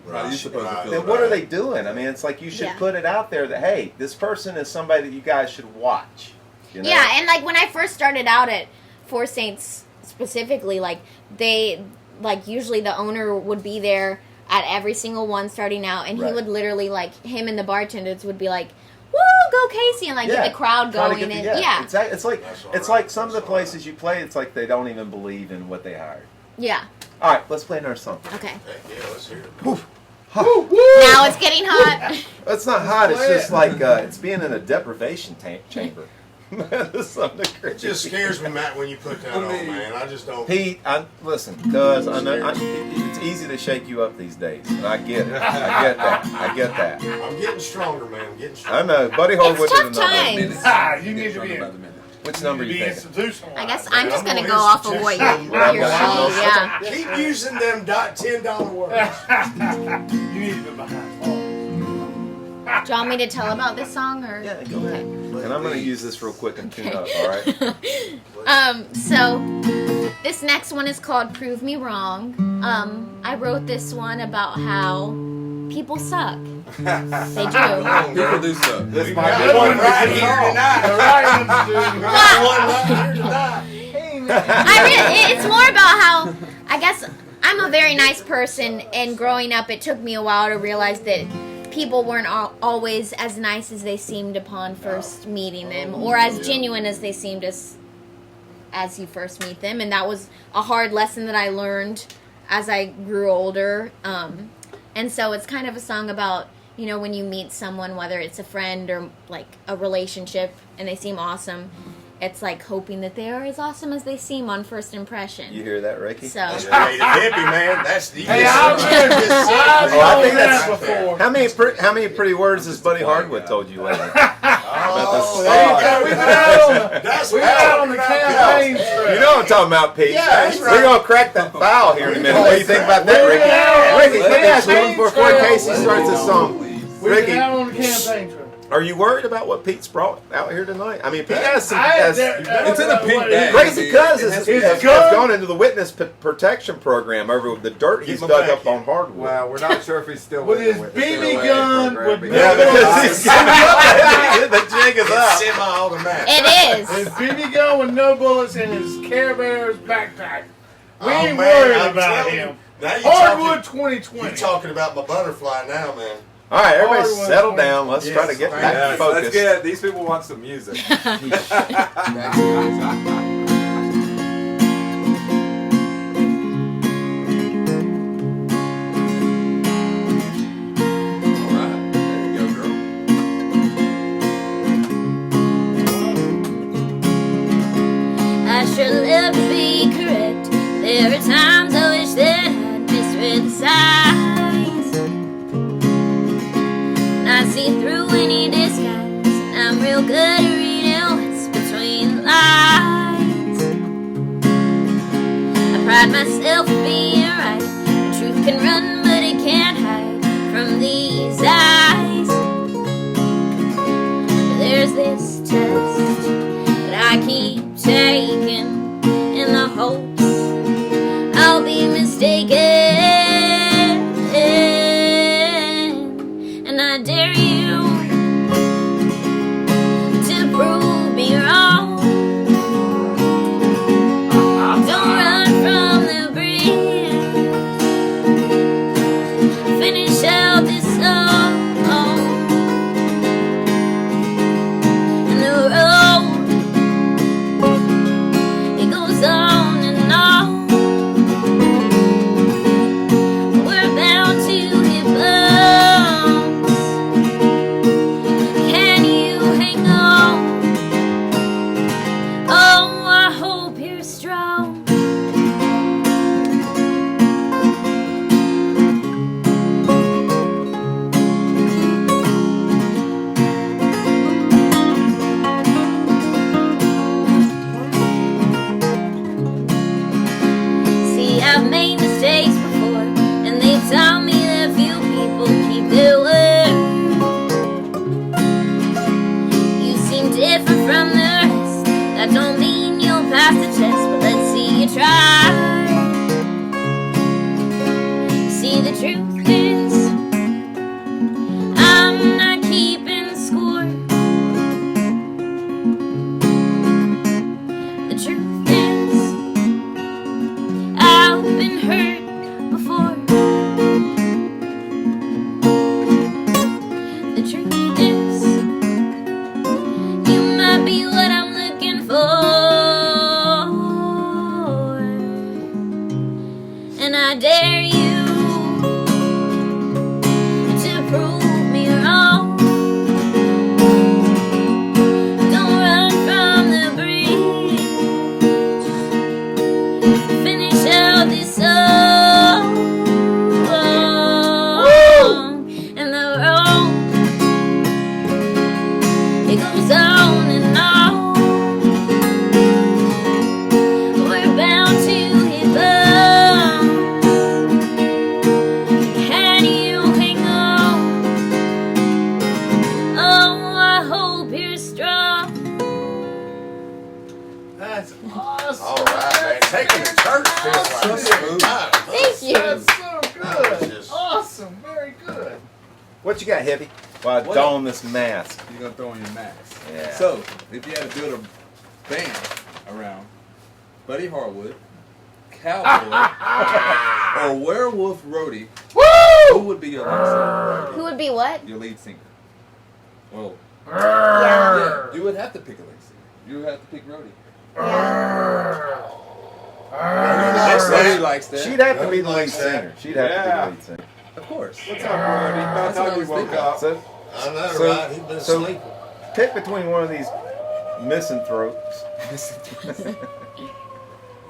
what are they doing? I mean, it's like you should put it out there that, hey, this person is somebody that you guys should watch. Yeah, and like when I first started out at Four Saints specifically, like usually the owner would be there at every single one starting out, and he would literally, like, him and the bartenders would be like, woo, go Casey, and like get the crowd going. Exactly. It's like some of the places you play, it's like they don't even believe in what they hired. Yeah. All right, let's play another song. Okay. Yeah, let's hear it. Now it's getting hot. It's not hot. It's just like it's being in a deprivation chamber. It just scares me, Matt, when you put that on, man. I just don't. Pete, listen, cuz I know it's easy to shake you up these days, and I get it. I get that. I'm getting stronger, man. I'm getting stronger. I know. Buddy Hollywood It's did tough another. times. You need to be Which number you thinking? institutionalized. I guess I'm just I'm going to on go off of what institution. you're saying. Yeah. Keep using them $10 words. You need to be behind bars. Do you want me to tell about this song? Or? Yeah, go ahead. And I'm going to use this real quick and tune up, all right? So this next one is called Prove Me Wrong. I wrote this one about how people suck. They do. People do suck. This might be one right here tonight. It's more about how, I guess, I'm a very nice person, and growing up, it took me a while to realize that people weren't always as nice as they seemed upon first meeting them, or as genuine as they seemed as you first meet them, and that was a hard lesson that I learned as I grew older. And so it's kind of a song about, when you meet someone, whether it's a friend or like a relationship, and they seem awesome, it's like hoping that they are as awesome as they seem on first impression. You hear that, Ricky? So That's creative hippie, man. That's the. Hey, I've I think that's before. How many pretty words has Buddy Hardwood told you lately? Oh, There you go. We went out on the campaign You trail. know what I'm talking about, Pete. Yeah, that's right. We're gonna crack that foul here in a minute. What do you think about that, Ricky? Yeah. Ricky, let me ask you one before Trail. Casey starts this song. We Ricky, went out on the campaign trail. are you worried about what Pete's brought out here tonight? I mean, Pete has some. It's It's in a pink bag. Crazy Cuz has It's gone into the witness protection program over the dirt he's Keep him dug back up on hardwood. Well, we're not sure if he's still With his the BB COA gun, program, with but Yeah, no- because he's the jig is It's up. semi-automatic. it His is. BB gun with no bullets in his Care Bears backpack. We Oh, ain't man, worried I'm about telling him. you. Now you Hardwood talking, 2020. you talking about my butterfly now, man. All right, everybody Hardwood settle 20. down. Let's try to get Yes, back Yes, to focus. let's get these people want some music. Alright, there you go, girl. I sure love to be correct. There are times I wish that I'd misread the signs. And I see through any disguise, and I'm real good at reading what's between the lines. I pride myself in being right. The truth can run, but it can't hide from these eyes. There's this test that I keep taking in the hopes I'll be mistaken, and I dare you to prove me wrong. Don't run from the bridge. Finish out this song, and the road, it goes on and on. We're bound to hit bumps. Can you hang on? Oh, I hope you're strong. See, I've made mistakes before, and they taught me that few people keep their word. You seem different from the rest. That don't mean you'll pass the test, but let's see you try. See, the truth is, I'm not keeping score. The truth is, I've been hurt before. The truth is, you might be what I'm looking for, and I dare you to prove me wrong. Don't run from the bridge. Finish out this song, and the road, it goes on and on. We're bound to hit bumps. Can you hang on? Oh, I hope you're strong. That's awesome. All right, man. Taking the church feels like this. Wow. Thank you. That's so That was good. just- Awesome. Very good. What you got, hippie? While I What? don this mask. You're gonna throw on your mask. Yeah. So, if you had to build a band around Buddy Harwood, Cowboy, or Werewolf Roadie, who would be your lead singer? Who would be what? Your lead singer. Well, Yeah. yeah, you would have to pick a lead singer. You would have to pick Roadie. Roadie likes that. She'd have to be the lead Likes that. singer. She'd have to be Yeah. the lead singer. Of course. What's up, Brody? About That's what I time you was woke thinking. up. So I know, So- right? He's been so- sleeping. pick between one of these misanthropes. If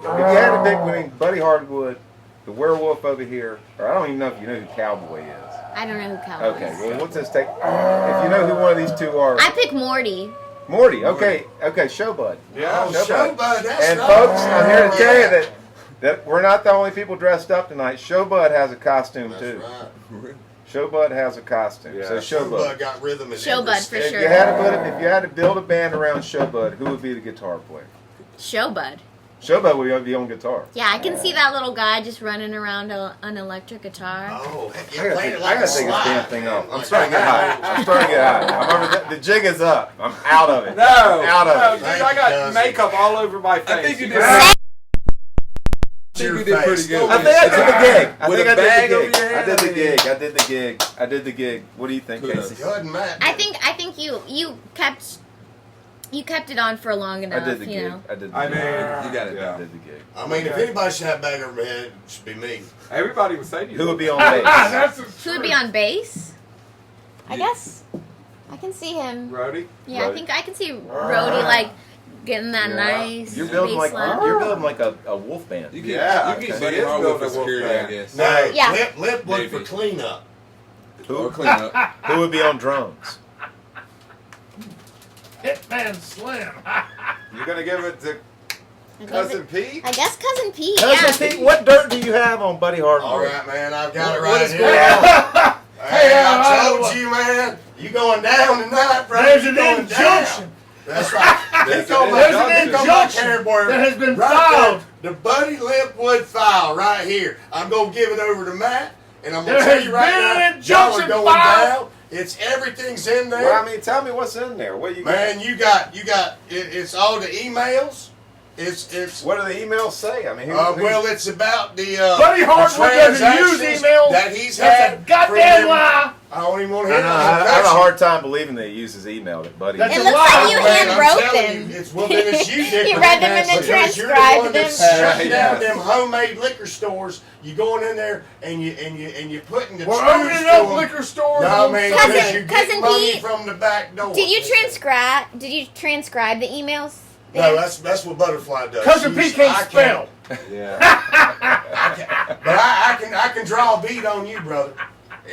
you had to pick between Buddy Hardwood, the werewolf over here, or I don't even know if you know who Cowboy is. I don't know who Cowboy Okay, is. well, we'll just take. If you know who one of these two are. I pick Morty. Morty. Okay, Showbud. Yeah. Oh, Showbud, that's And right. folks, I'm here to tell you that we're not the only people dressed up tonight. Showbud has a costume That's too. right. Showbud has a costume. Yeah. So Showbud Showbud. got rhythm in Showbud every for step. If sure. you had to build a band around Showbud, who would be the guitar player? Showbud. Showbud would be on guitar. Yeah, I can see that little guy just running around an electric guitar. Oh, heck, I you gotta played take, it I like gotta a take this slide, damn thing man. off. I'm Like starting to get that. hot. I'm starting to get hot. I'm over the jig is up. I'm out of it. No. Out of No, it. dude, Thank I you, got cousin. makeup all over my face. I think you did. know? I think you did pretty good. I think I did the gig. I With think a I bag did over the gig. your head, I did the I mean- gig. I did the gig. I did the gig. What do you think, Kudos. Casey? Good, Matt. I think you kept it on for long I enough. did the you gig. know. I did the I gig. mean, You got it. I yeah. did the gig. I mean, if anybody should have bag over my head, it should be me. Everybody would say to you. Who would be on bass? That's the Who would be on bass? I guess I can see him. Brody? Yeah, I Rhodey? think I can see Rhodey like getting that Yeah. nice You're building bass like a wolf band. You can, Yeah, you can okay. get He Buddy is Hardwood building for a wolf security, I band. guess. No, Yeah. Lipwood for Maybe. cleanup. Or clean up. Who would be on drums? Hitman Slim. You're going to give it to Cousin Pete? I guess Cousin Pete. Cousin Yeah. Pete, what dirt do you have on Buddy Hardwood? All right, man, I've got it What right is here. going on? Hey, I I told you, man. You going down tonight, bro. There's You an going injunction. down. That's right. There's Pick on an my- There's an pick on my injunction cardboard that has been right filed. there. The Buddy Lipwood file right here. I'm going to give it over to Matt, and I'm going to There tell has you right been an now, y'all are injunction going filed. down. It's everything's in there. Well, I mean, tell me what's in there. What you Man, you got it's all the emails. It's What do the emails say? I mean, well, it's about the Buddy Hardwood doesn't use transactions email. that he's That's had. a goddamn lie. I don't even want I to hear know. it. I have a hard time believing that he uses email, that Buddy. That's It a looks lie. like you Man, hand I'm wrote telling them. you, it's well, then it's you, Dick. You read them and then Because you're the transcribed one that's them. shutting down Yes. them homemade liquor stores. You going in there and you putting the We're screws opening to up 'em. liquor stores. No, on man, Sunday. because you Cousin get money Pete, from the back door. Did you transcribe the emails? No, that's what Butterfly does. Cousin She's- Pete can't I spell. Yeah. But I can draw a beat on you, brother.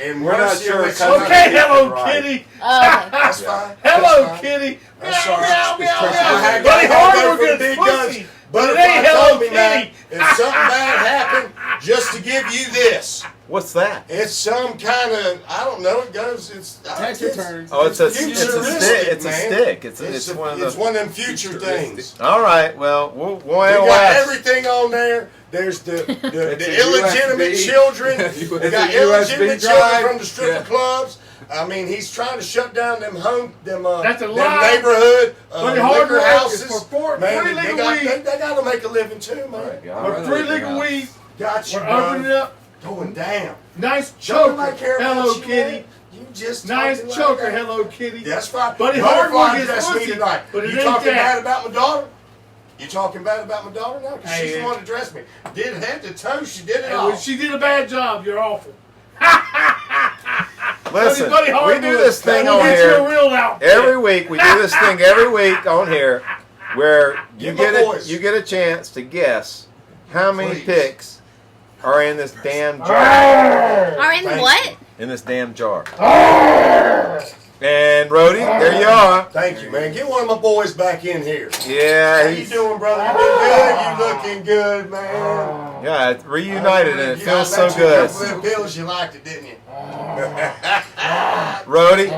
And We're not once sure it's Cousin done, Okay, Pete Hello right. Kitty. Oh, okay. That's fine. Hello That's fine. Kitty. That's Meow, all right. meow, meow, It's meow. I Buddy gotta go Hardwood for the gets big pussy. guns. But it Butterfly ain't Hello told me, man, Kitty. if something bad happened, just to give you this. What's that? It's some kind of, I don't know, it goes, it's... Tax returns. Oh, it's a futuristic, stick. It's a man. stick. It's one of It's the. one of them future things. All right. Well, we'll We got ask. everything on there. There's the It's a illegitimate USB. children. It's We a got USB illegitimate drive. children from the stripper Yeah. clubs. I mean, he's trying to shut down them That's a them lie. neighborhood Buddy liquor Hardwood houses. is for Man, free they legal got, weed. they got to make a living too, man. We're free legal weed. Got you, We're opening bro. up. Going down. Nice Don't choker. nobody care about Hello you, Kitty. man. You just Nice talking choker. like that. Hello Kitty. That's fine. Buddy Butterfly Hardwood gets dressed me pussy, tonight. but it You ain't talking that. bad about my daughter? You talking bad about my daughter now? 'Cause she's Hey, the one that dressed me. Did head to toe. She did it And all. when she did a bad job, you're awful. Listen, Buddy we Hardwood, do this thing we'll on get you a here real outfit. every week. We do this thing every week on here, where you Get my get voice. you get a chance to guess how many Please. picks are in this damn jar. Are in Thank what? In this damn jar. And Rhodey, there you are. Thank you, man. Get one of my boys back in here. Yeah, How you doing, brother? You doing good? You looking good, man. yeah, it's reunited and it You- feels I so bet you good. a couple of them pills you liked it, didn't you? Rhodey,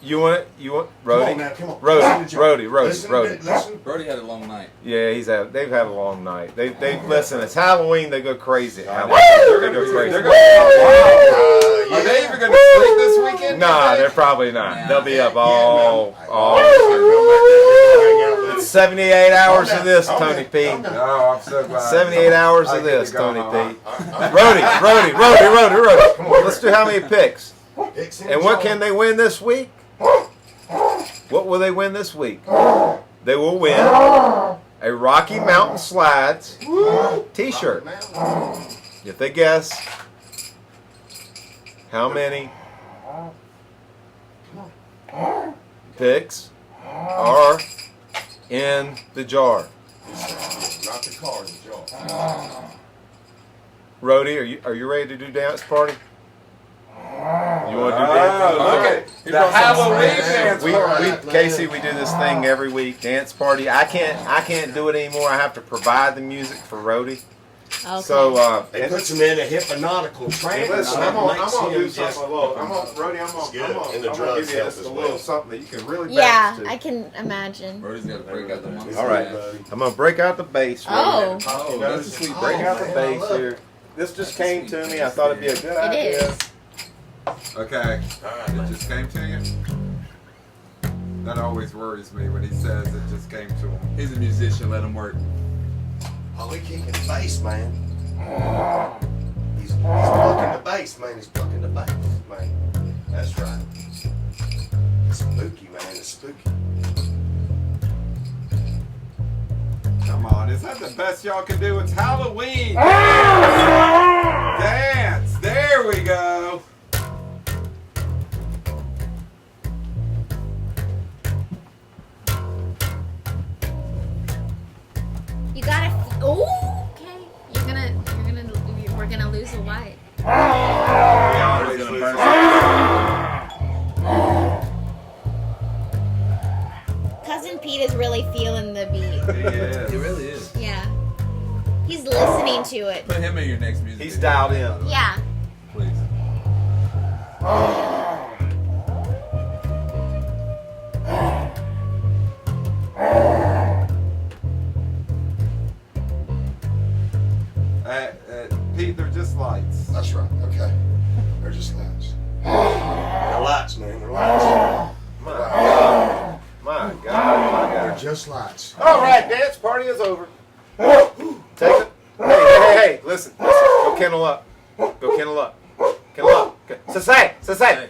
you want Rhodey? Come on now, come on. Listen to Rhodey, Listen, Rhodey. listen. Brody had a long night. Yeah, they've had a long night. They listen. It's Halloween. They go crazy. At Woo! Halloween. They go crazy. They're gonna, Yeah. Are they even going to sleep this weekend? Nah, they're probably not. They'll be up all. It's 78 hours of this, Tony P. No, I'm so glad. 78 hours I of get to this, go Tony home. P. Rhodey. Let's do how many picks. And what can they win this week? What will they win this week? They will win a Rocky Mountain Slides t-shirt. If they guess how many picks are in the jar. Not the car, the jar. Rhodey, are you ready to do dance party? You want to do Oh, dance? look Okay. at the Halloween dance We, party. Casey, we do this thing every week, dance party. I can't do it anymore. I have to provide the music for Rhodey. Okay. So It puts him in a hypnotical trance. listen, I'm gonna do something a little. Rhodey, It's good. And the I'm gonna drugs give you help just as a well. little something that you can really yeah, bounce to. I can imagine. Brody's got to break out the monkey. All right, I'm gonna break out the bass. Oh. Oh, that's a sweet Break out the man, bass I love here. This just came to me. I thought it'd be a good It idea. is. Okay, Alright, it man. just came to you. That always worries me when he says it just came to him. He's a musician. Let him work. Oh, he kicking the bass, man. He's plucking the bass, man. He's plucking the bass, man. That's right. It's spooky, man. It's spooky. Come on, is that the best y'all can do? It's Halloween. Dance. There we go. You gotta. Oh, okay. We're gonna lose a light. We always He's gonna lose burn it. Cousin Pete is really feeling the beat. He is. He really is. Yeah. He's listening to it. Put him in your next music. He's video, dialed in. by the way. Yeah. Please. Pete, they're just lights. That's right. Okay. They're just lights. They're lights, man. They're lights. My God. My God. My They're God. just lights. All right, dance party is over. Take it. Hey, listen. Go kennel up. Go kennel up. Kennel up. Say. Ba-da.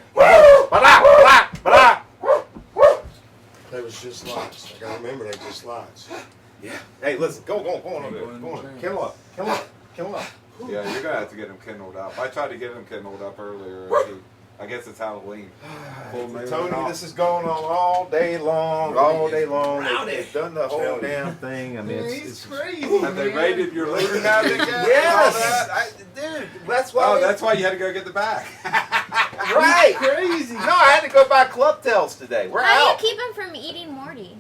They was just lights. I gotta remember they're just lights. Yeah. Hey, listen. Go on over there. Go on. Kennel up. Yeah, you're gonna have to get him kindled up. I tried to get him kindled up earlier. I guess it's Halloween. Full moon and Tony, all. this is going on all day long. They've done the whole damn thing. I mean, it's crazy. Have they raided your living cabinet yet? Yes, dude. That's why. Oh, that's why you had to go get the bag. right. Crazy. No, I had to go buy club tails today. We're How out. do you keep him from eating Morty?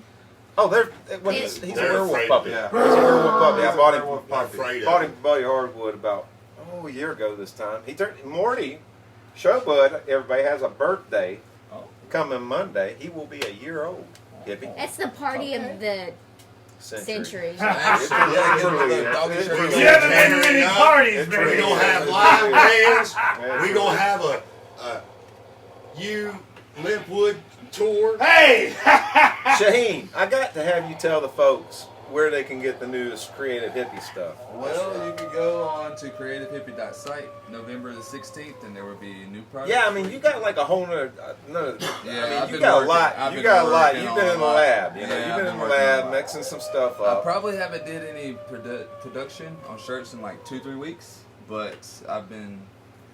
Oh, he's a They're werewolf afraid puppy. of Yeah. He's a werewolf puppy. I He's a bought werewolf him. puppy. Afraid of Bought it. him Buddy Hardwood about a year ago this time. He turned Morty. Showbud. Everybody has a birthday Oh. coming Monday. He will be a year old. Hippie. That's the party of the century. It's truly- it's truly- You haven't been to many parties, It's We're baby. gonna have live bands. Yeah. We're gonna have a Limpwood tour. Hey! Shaheen, I got to have you tell the folks where they can get the newest creative hippie stuff. Well, you could go on to creativehippie.site November the 16th, and there will be new projects. Yeah, I mean, you got like a whole nother. Yeah, I I've mean, you been got working. a lot. I've You been got a lot. working You've on been a in the lot. lab. You know, Yeah, you've I've been been in the working on a lab lot. mixing some stuff I up. probably haven't did any production on shirts in like 2-3 weeks, but I've been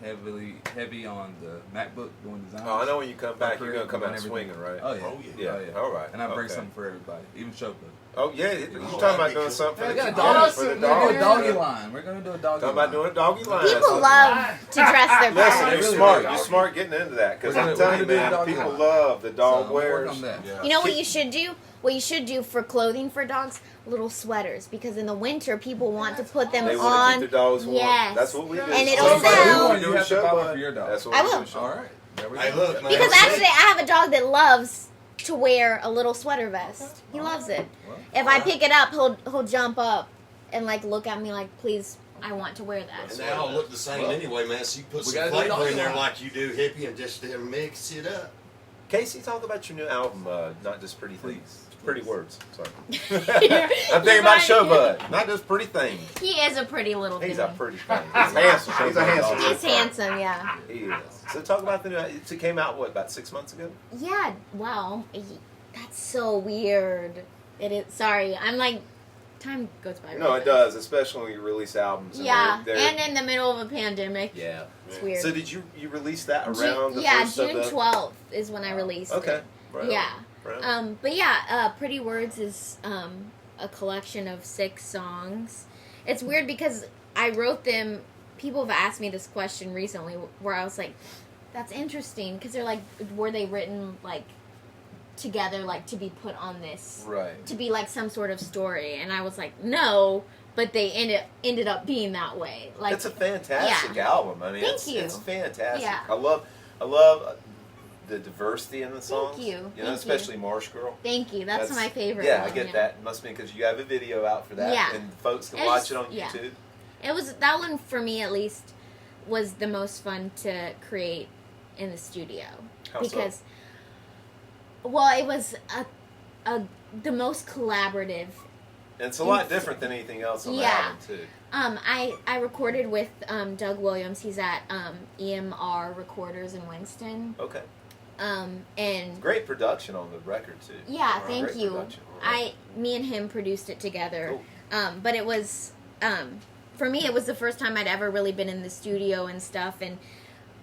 heavy on the MacBook doing design. Oh, I know when you come back, you're gonna come out Everything. swinging, right? Oh yeah. Oh, Yeah. Oh, yeah. All right. And I bring Okay. something for everybody, even Showbook. Oh yeah, you're talking that'd about be doing cool. something for Yeah, the we got a dog. dog. For the We're gonna do a dog. doggy line. We're gonna do a doggy Talking line. about doing a doggy line. People love to dress their Listen, pets. you're really smart. do. You're smart getting into that because We're I'm gonna telling you, do a man, doggy people line. love the So dog I'm gonna work wears. on that. Yeah. You know what you should do? What you should do for clothing for dogs? Little sweaters, because in the winter people want to put them They want to on. keep their dogs warm. Yes. That's what we do. And it'll That's what sell. we do You in have to buy one Showbud. for your dog. That's what I we do will. in Showbud. All right. There we Hey, go. look, man. Because actually, I have a dog that loves to wear a little sweater vest. He loves it. Well, If I pick it up, he'll jump up and like look at me like, please, I want to wear that. And they all look the same Well, anyway, man. So you put we some gotta do flavor doggy in there line. like you do hippie and just mix it up. Casey, talk about your new album, Not Just Pretty Things. Please. Pretty words. Sorry. You're I'm thinking about right. Showbud, not just pretty things. He is a pretty little He's thing. a pretty thing. He's handsome. He's a handsome. He's handsome, yeah. He is. So talk about the new. It came out what about 6 months ago? Yeah, wow. That's so weird. It is. Sorry, I'm like, time goes by. No, really it fast. does, especially when you release albums. And Yeah, they're- and in the middle of a pandemic. yeah. It's weird. So did you release that around the yeah, first of June the? 12th is when I released Okay. it. Right on. Yeah. Right. But yeah, Pretty Words is a collection of 6 songs. It's weird because I wrote them. People have asked me this question recently, where I was like, "That's interesting," because they're like, "Were they written like together, like to be put on this, Right. to be like some sort of story?" And I was like, "No." But they ended up being that way. Like, it's a fantastic album. I mean, Thank you. It's fantastic. Yeah. I love the diversity in the songs. Thank you. You know, especially Marsh Girl. Thank you. That's my favorite. Yeah, one, I get that. It must be because you have a video out for that, Yeah. and folks can It's watch it on yeah. YouTube. It was that one for me at least was the most fun to create in the studio How because well, it was the most collaborative. And it's a lot different than anything else on the Yeah. album too. I recorded with Doug Williams. He's at EMR Recorders in Winston. Okay. And Great production on the record too. yeah, Wow, thank great you. production. Me and him produced it together. Cool. But it was for me, it was the first time I'd ever really been in the studio and stuff, and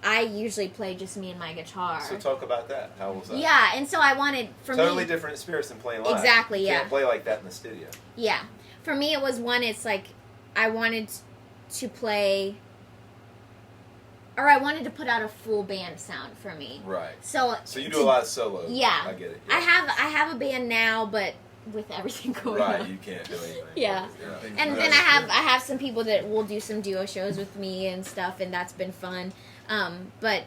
I usually play just me and my guitar. So talk about that. How was that? Yeah, and so I wanted totally me different experience than playing live. Exactly, You yeah. can't play like that in the studio. Yeah, for me it was one. It's like I wanted to play, or I wanted to put out a full band sound for me. Right. So you do a lot of solos. Yeah, I get it. I have a band now, but with everything going Right, on. you can't do anything. Yeah. And then I have some people that will do some duo shows with me and stuff, and that's been fun. But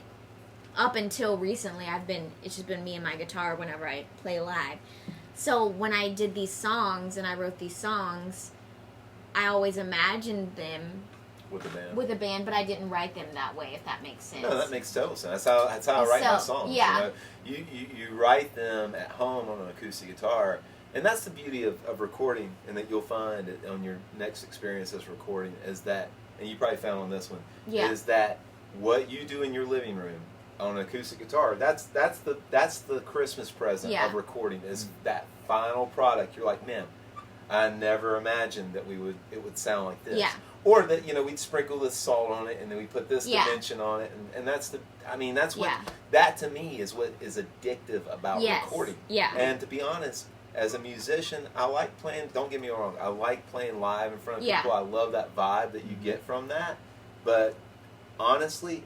up until recently, it's just been me and my guitar whenever I play live. So when I did these songs and I wrote these songs, I always imagined them with a band. with a band, but I didn't write them that way. If that makes sense. No, that makes total sense. That's how I write my songs. Yeah. You know? You write them at home on an acoustic guitar. And that's the beauty of recording, and that you'll find on your next experience as recording is that, and you probably found on this one, is that what you do in your living room on an acoustic guitar, that's the Christmas present of recording, is that final product. You're like, man, I never imagined that it would sound like this. Yeah. Or that, we'd sprinkle this salt on it, and then we put this dimension on it, and that's what, that to me is what is addictive about recording. Yeah. And to be honest, as a musician, I like playing, don't get me wrong, I like playing live in front of people. I love that vibe that you get from that. But honestly,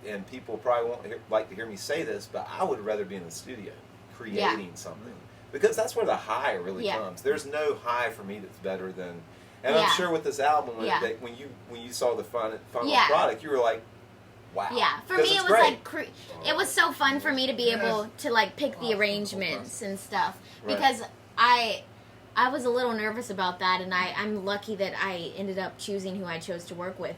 and people probably won't like to hear me say this, but I would rather be in the studio creating something. Because that's where the high really comes. There's no high for me that's better than... And I'm sure with this album, that when you saw the final product, you were like, wow. Yeah, for me it was great. It was so fun for me to be able to like pick the arrangements and stuff because I was a little nervous about that, and I'm lucky that I ended up choosing who I chose to work with,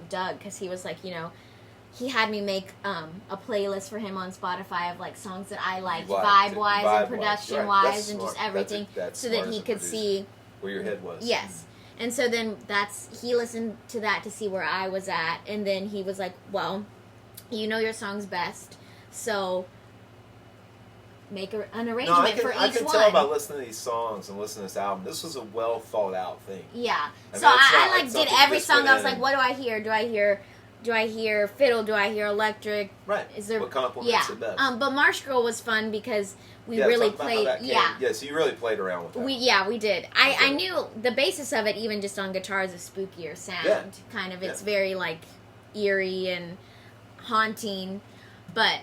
Doug, because he was like, he had me make a playlist for him on Spotify of like songs that I liked, vibe-wise and production-wise and just everything, so that he could see where your head was. Yes. And so then he listened to that to see where I was at, and then he was like, well, you know your songs best, so make an arrangement for each one. I can tell by listening to these songs and listening to this album, this was a well thought out thing. Yeah. So I did every song. I was like, what do I hear? Do I hear fiddle? Do I hear electric? Right. Is there? What complements it best? But Marsh Girl was fun because we really played. Yeah, so you really played around with that. We did. I knew the basis of it, even just on guitar, is a spookier sound. Yeah. Kind of. It's very like eerie and haunting, but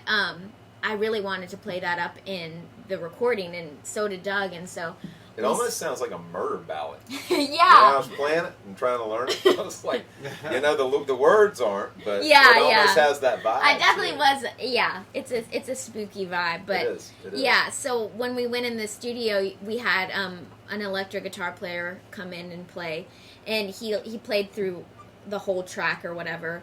I really wanted to play that up in the recording, and so did Doug, and so. It almost sounds like a murder ballad. Yeah. When I was playing it and trying to learn it, I was like, the words aren't, but it almost has that vibe. I definitely was. Yeah, it's a spooky vibe, but it is. Yeah. So when we went in the studio, we had an electric guitar player come in and play, and he played through the whole track or whatever.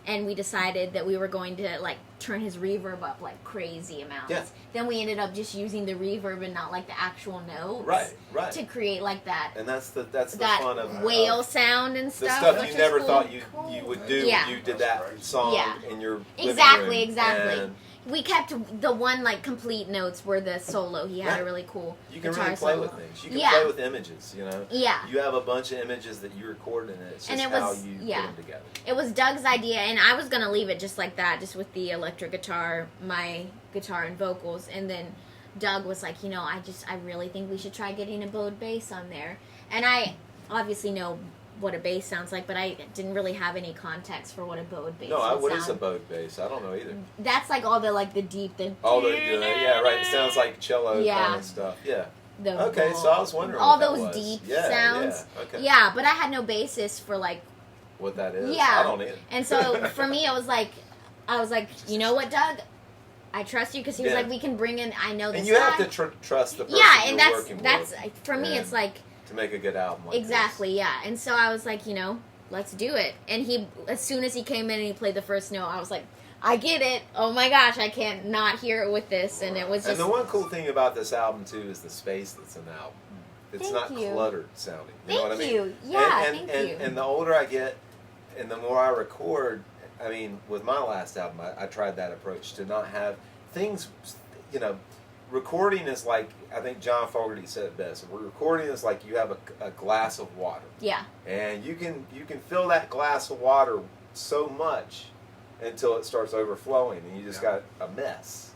And we decided that we were going to like turn his reverb up like crazy amounts. Yeah. Then we ended up just using the reverb and not like the actual notes. Right. To create like that. And that's the fun of whale sound and stuff. The stuff you never thought you would do when you did that song in your living room. Exactly. And we kept the one like complete notes were the solo. He had a really cool You can guitar really play solo. with things. You can play with images, Yeah. You have a bunch of images that you recorded, and it's just how you put them together. It was Doug's idea, and I was going to leave it just like that, just with the electric guitar, my guitar and vocals, and then Doug was like, I really think we should try getting a bowed bass on there. And I obviously know what a bass sounds like, but I didn't really have any context for what a bowed bass would what sound. is a bowed bass? I don't know either. That's like all the deep, All the yeah, right. It sounds like cello kind of stuff. Yeah. Okay, so I was wondering all what those that was. deep Yeah, sounds. Yeah, okay. Yeah, but I had no basis for like what that is. Yeah. I don't either. And so for me, I was like, you know what, Doug? I trust you because he was like, we can bring in. I know this. And you have to trust the person and you're working that's with. For me, it's like to make a good album. Like exactly, this. yeah. And so I was like, let's do it. And he, as soon as he came in and he played the first note, I was like, I get it. Oh my gosh, I can't not hear it with this. And it was just. And the one cool thing about this album too is the space that's in the album. It's not cluttered sounding. You know what I mean? Thank you. Yeah, thank you. And the older I get, and the more I record, I mean, with my last album, I tried that approach to not have things, recording is like, I think John Fogerty said it best. Recording is like you have a glass of water. Yeah. And you can fill that glass of water so much until it starts overflowing and you just got a mess,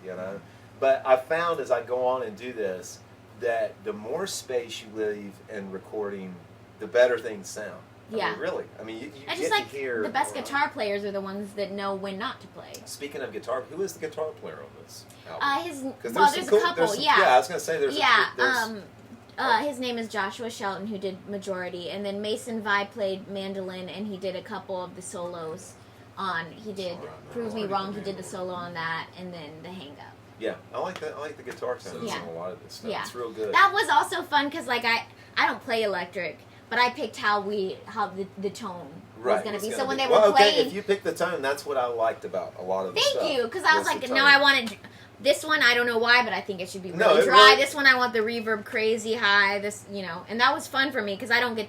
But I found as I go on and do this that the more space you leave in recording, the better things sound. Yeah. I mean, really. I mean, you I get just like to hear... the best guitar players are the ones that know when not to play. Speaking of guitar, who is the guitar player on this album? There's a couple, yeah, I was going to say there's his name is Joshua Shelton, who did majority, and then Mason Vi played mandolin, and he did a couple of the solos he did Prove Me Wrong, he did the solo on that, and then the Hang Up. Yeah, I like the guitar sounds on a lot of this stuff. Yeah. It's real good. That was also fun, because like I don't play electric, but I picked how the tone was going to be. So when they were playing... if you picked the tone, that's what I liked about a lot of the stuff. Thank you, because I was like, no, I wanted... This one, I don't know why, but I think it should be really dry. Really, this one, I want the reverb crazy high. And that was fun for me, because I don't play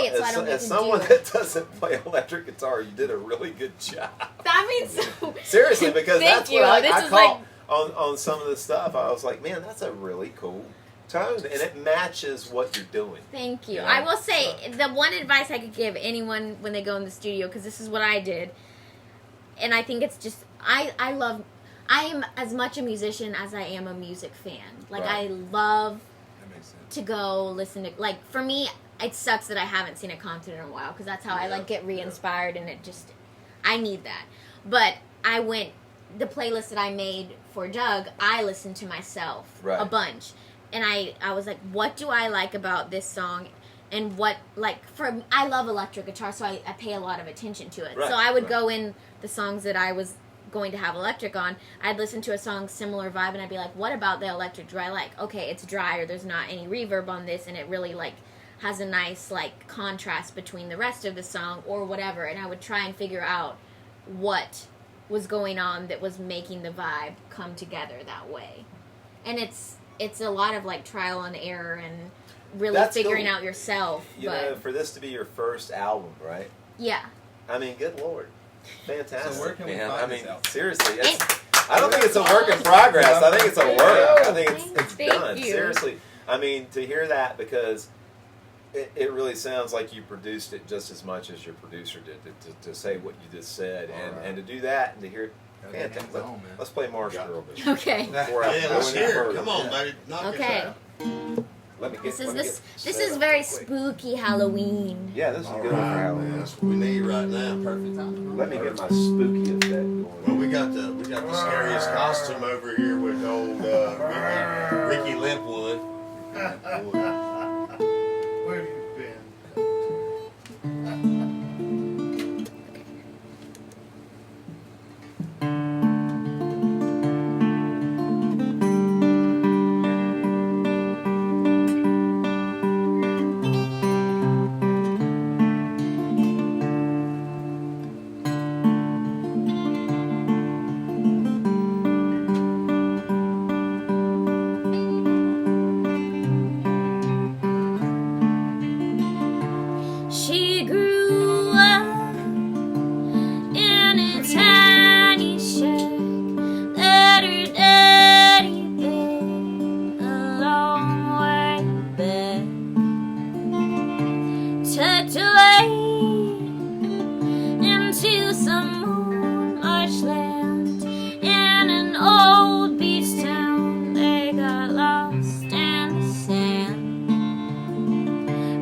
it, so I don't get to do it. As someone that doesn't play electric guitar, you did a really good job. That means so... Seriously, because that's what I caught like... on some of the stuff. I was like, man, that's a really cool tone, and it matches what you're doing. Thank you. I will say, the one advice I could give anyone when they go in the studio, because this is what I did, and I think it's just, I am as much a musician as I am a music fan. Like, I love to go listen to, like, for me, it sucks that I haven't seen a concert in a while, because that's how I, like, get re-inspired, and it just, I need that. But the playlist that I made for Doug, I listened to myself a bunch. And I was like, what do I like about this song? And what, like, I love electric guitar, so I pay a lot of attention to it. So I would go in the songs that I was going to have electric on, I'd listen to a song similar vibe, and I'd be like, what about the electric do I like? Okay, it's dry, or there's not any reverb on this, and it really, like, has a nice, like, contrast between the rest of the song, or whatever. And I would try and figure out what was going on that was making the vibe come together that way. And it's a lot of, like, trial and error and really figuring out yourself. For this to be your first album, right? Yeah. I mean, good Lord. Fantastic. So where can we find this album? Seriously. I don't think it's a work in progress. I think it's a work. I think it's done. You. Seriously. I mean, to hear that, because it really sounds like you produced it just as much as your producer did to say what you just said. And to do that and to hear... Let's play Marsh Girl. Okay. Let's hear it. Come on, buddy. Knock it out. This is very spooky Halloween. Yeah, this is good for Halloween. That's what we need right now. Perfect time. Let me get my spooky effect going. Well, we got the scariest costume over here with old Ricky Limpwood. Where have you been?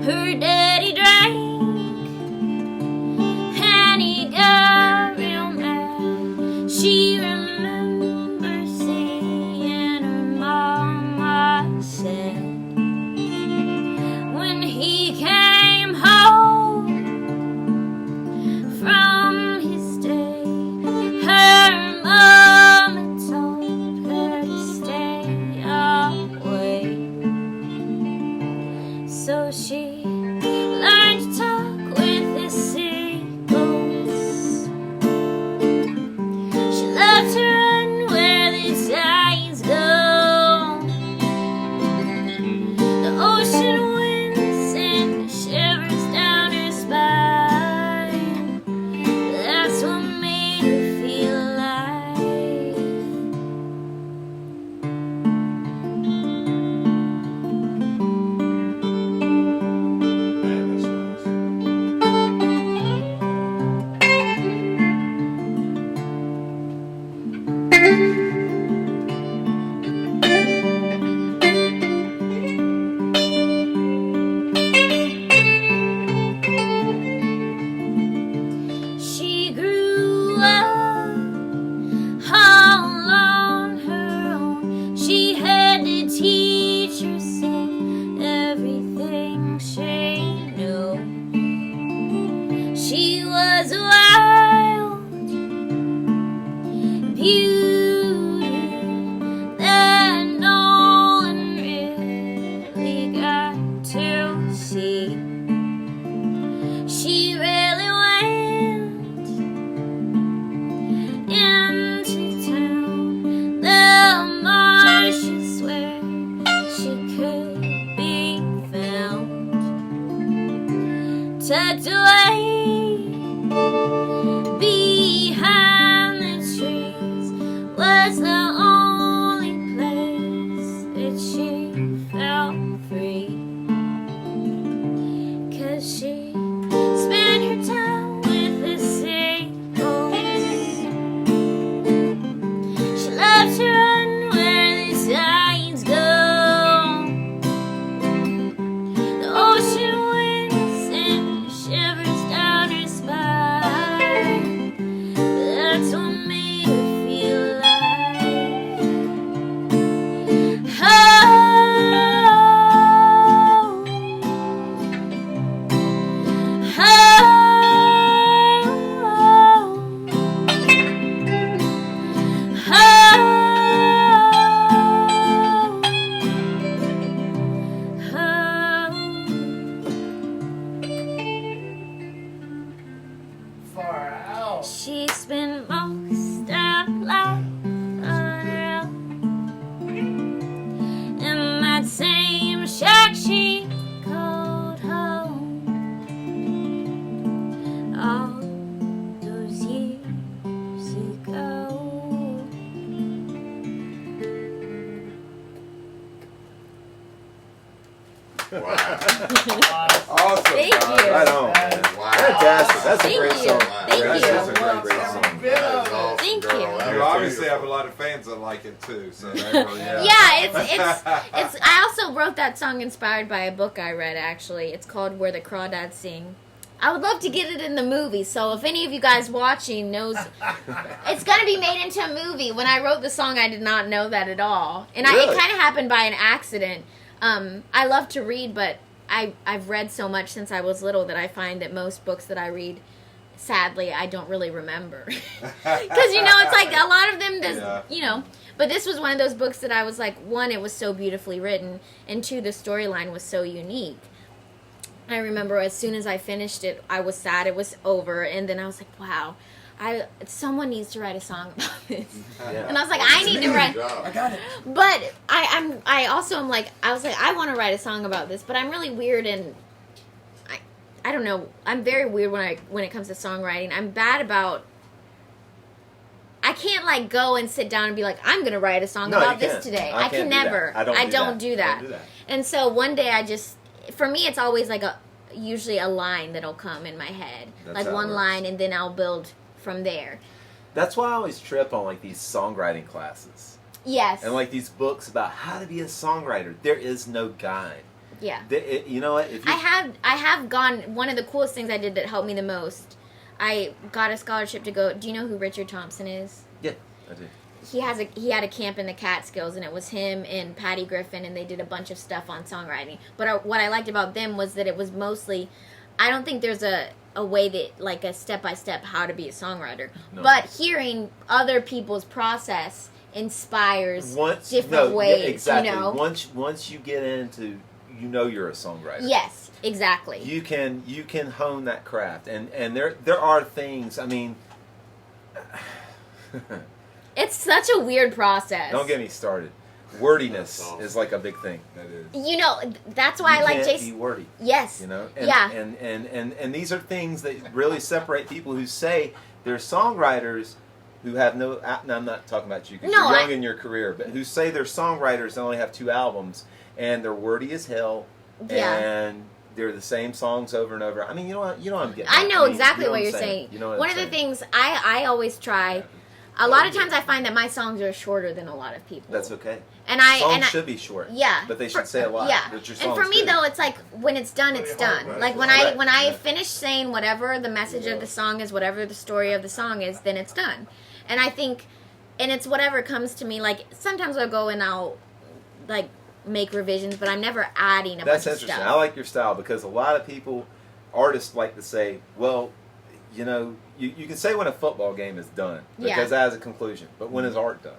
her daddy drank, and he got real mad. She remembers seeing her mama said, when he came home from his day, her mama told her to stay away. So she learned to talk with the seagulls. She loved to run where the tides go. The ocean winds send shivers down her spine. That's what made her feel alive. Man, that's nice. She grew up all on her own. She had to teach herself everything she knew. She was a wild beauty that no one really got to see. She really went into town, the marshes where she could be found, tucked away behind the trees was the only place that she felt free. 'Cause she spent her time with the seagulls. She loved to run where the tides go. The ocean winds send shivers down her spine. That's what made her feel alive. Far out. She spent most of life on her own. In that same shack she called home. All those years ago. Awesome. Thank guys. you. Right on, man. Wow. Fantastic. That's a Thank great you. song. Thank That's you. just a great, great song. That is awesome, Thank girl. you. That You was obviously beautiful. have a lot of fans that like it too. So that really, Yeah, it's. I also wrote that song inspired by a book I read. Actually, it's called "Where the Crawdads Sing." I would love to get it in the movie. So if any of you guys watching knows, it's gonna be made into a movie. When I wrote the song, I did not know that at all, and it Really? kind of happened by an accident. I love to read, but I've read so much since I was little that I find that most books that I read, sadly, I don't really remember. Because, it's like a lot of them, Yeah. But this was one of those books that I was like, one, it was so beautifully written, and two, the storyline was so unique. I remember as soon as I finished it, I was sad it was over, and then I was like, wow, someone needs to write a song about this. Yeah. And I was like, I need to write. I got it. But I also am like, I was like, I want to write a song about this, but I'm really weird, and I don't know. I'm very weird when it comes to songwriting. I'm bad about. I can't like go and sit down and be like, I'm gonna write a song No, about you this can't. today. I I can can't do that. never. I don't do that. And so one day for me, it's always like usually a line that'll come in my head, That's like how it one works. line, and then I'll build from there. That's why I always trip on like these songwriting classes Yes. and like these books about how to be a songwriter. There is no guide. Yeah. You know what? If you, I have gone. One of the coolest things I did that helped me the most. I got a scholarship to go. Do you know who Richard Thompson is? yeah, I do. He had a camp in the Catskills, and it was him and Patty Griffin, and they did a bunch of stuff on songwriting. But what I liked about them was that it was mostly. I don't think there's a way that like a step by step how to be a songwriter. No. But hearing other people's process inspires different ways. Yeah, exactly. You know? Once you get into, you're a songwriter. Yes. Exactly. You can hone that craft, and there are things. I mean, It's such a weird process. don't get me started. Wordiness is like a big thing. That is. That's why I like can't Jason. be wordy. Yes. And, Yeah. and these are things that really separate people who say they're songwriters who have no. And I'm not talking about you because No, you're young in your career, but who say they're songwriters and only have 2 albums and they're wordy as hell. Yeah. And they're the same songs over and over. I mean, you know what I'm getting. I at. know mean, exactly you know what you're I'm saying. You know what One I'm of the saying. things I always try. A lot of times I find that my songs are shorter than a lot of people. That's okay. And Songs should be short. Yeah. But they should say a lot. Yeah. But your And songs for me do. though, it's like when it's done, it's done. Like when I finish saying whatever the message of the song is, whatever the story of the song is, then it's done. And I think, and it's whatever comes to me. Like sometimes I'll go and I'll like make revisions, but I'm never adding a That's bunch of interesting. stuff. I like your style because a lot of people, artists like to say, well, you can say when a football game is done because that has a conclusion. But when is art done?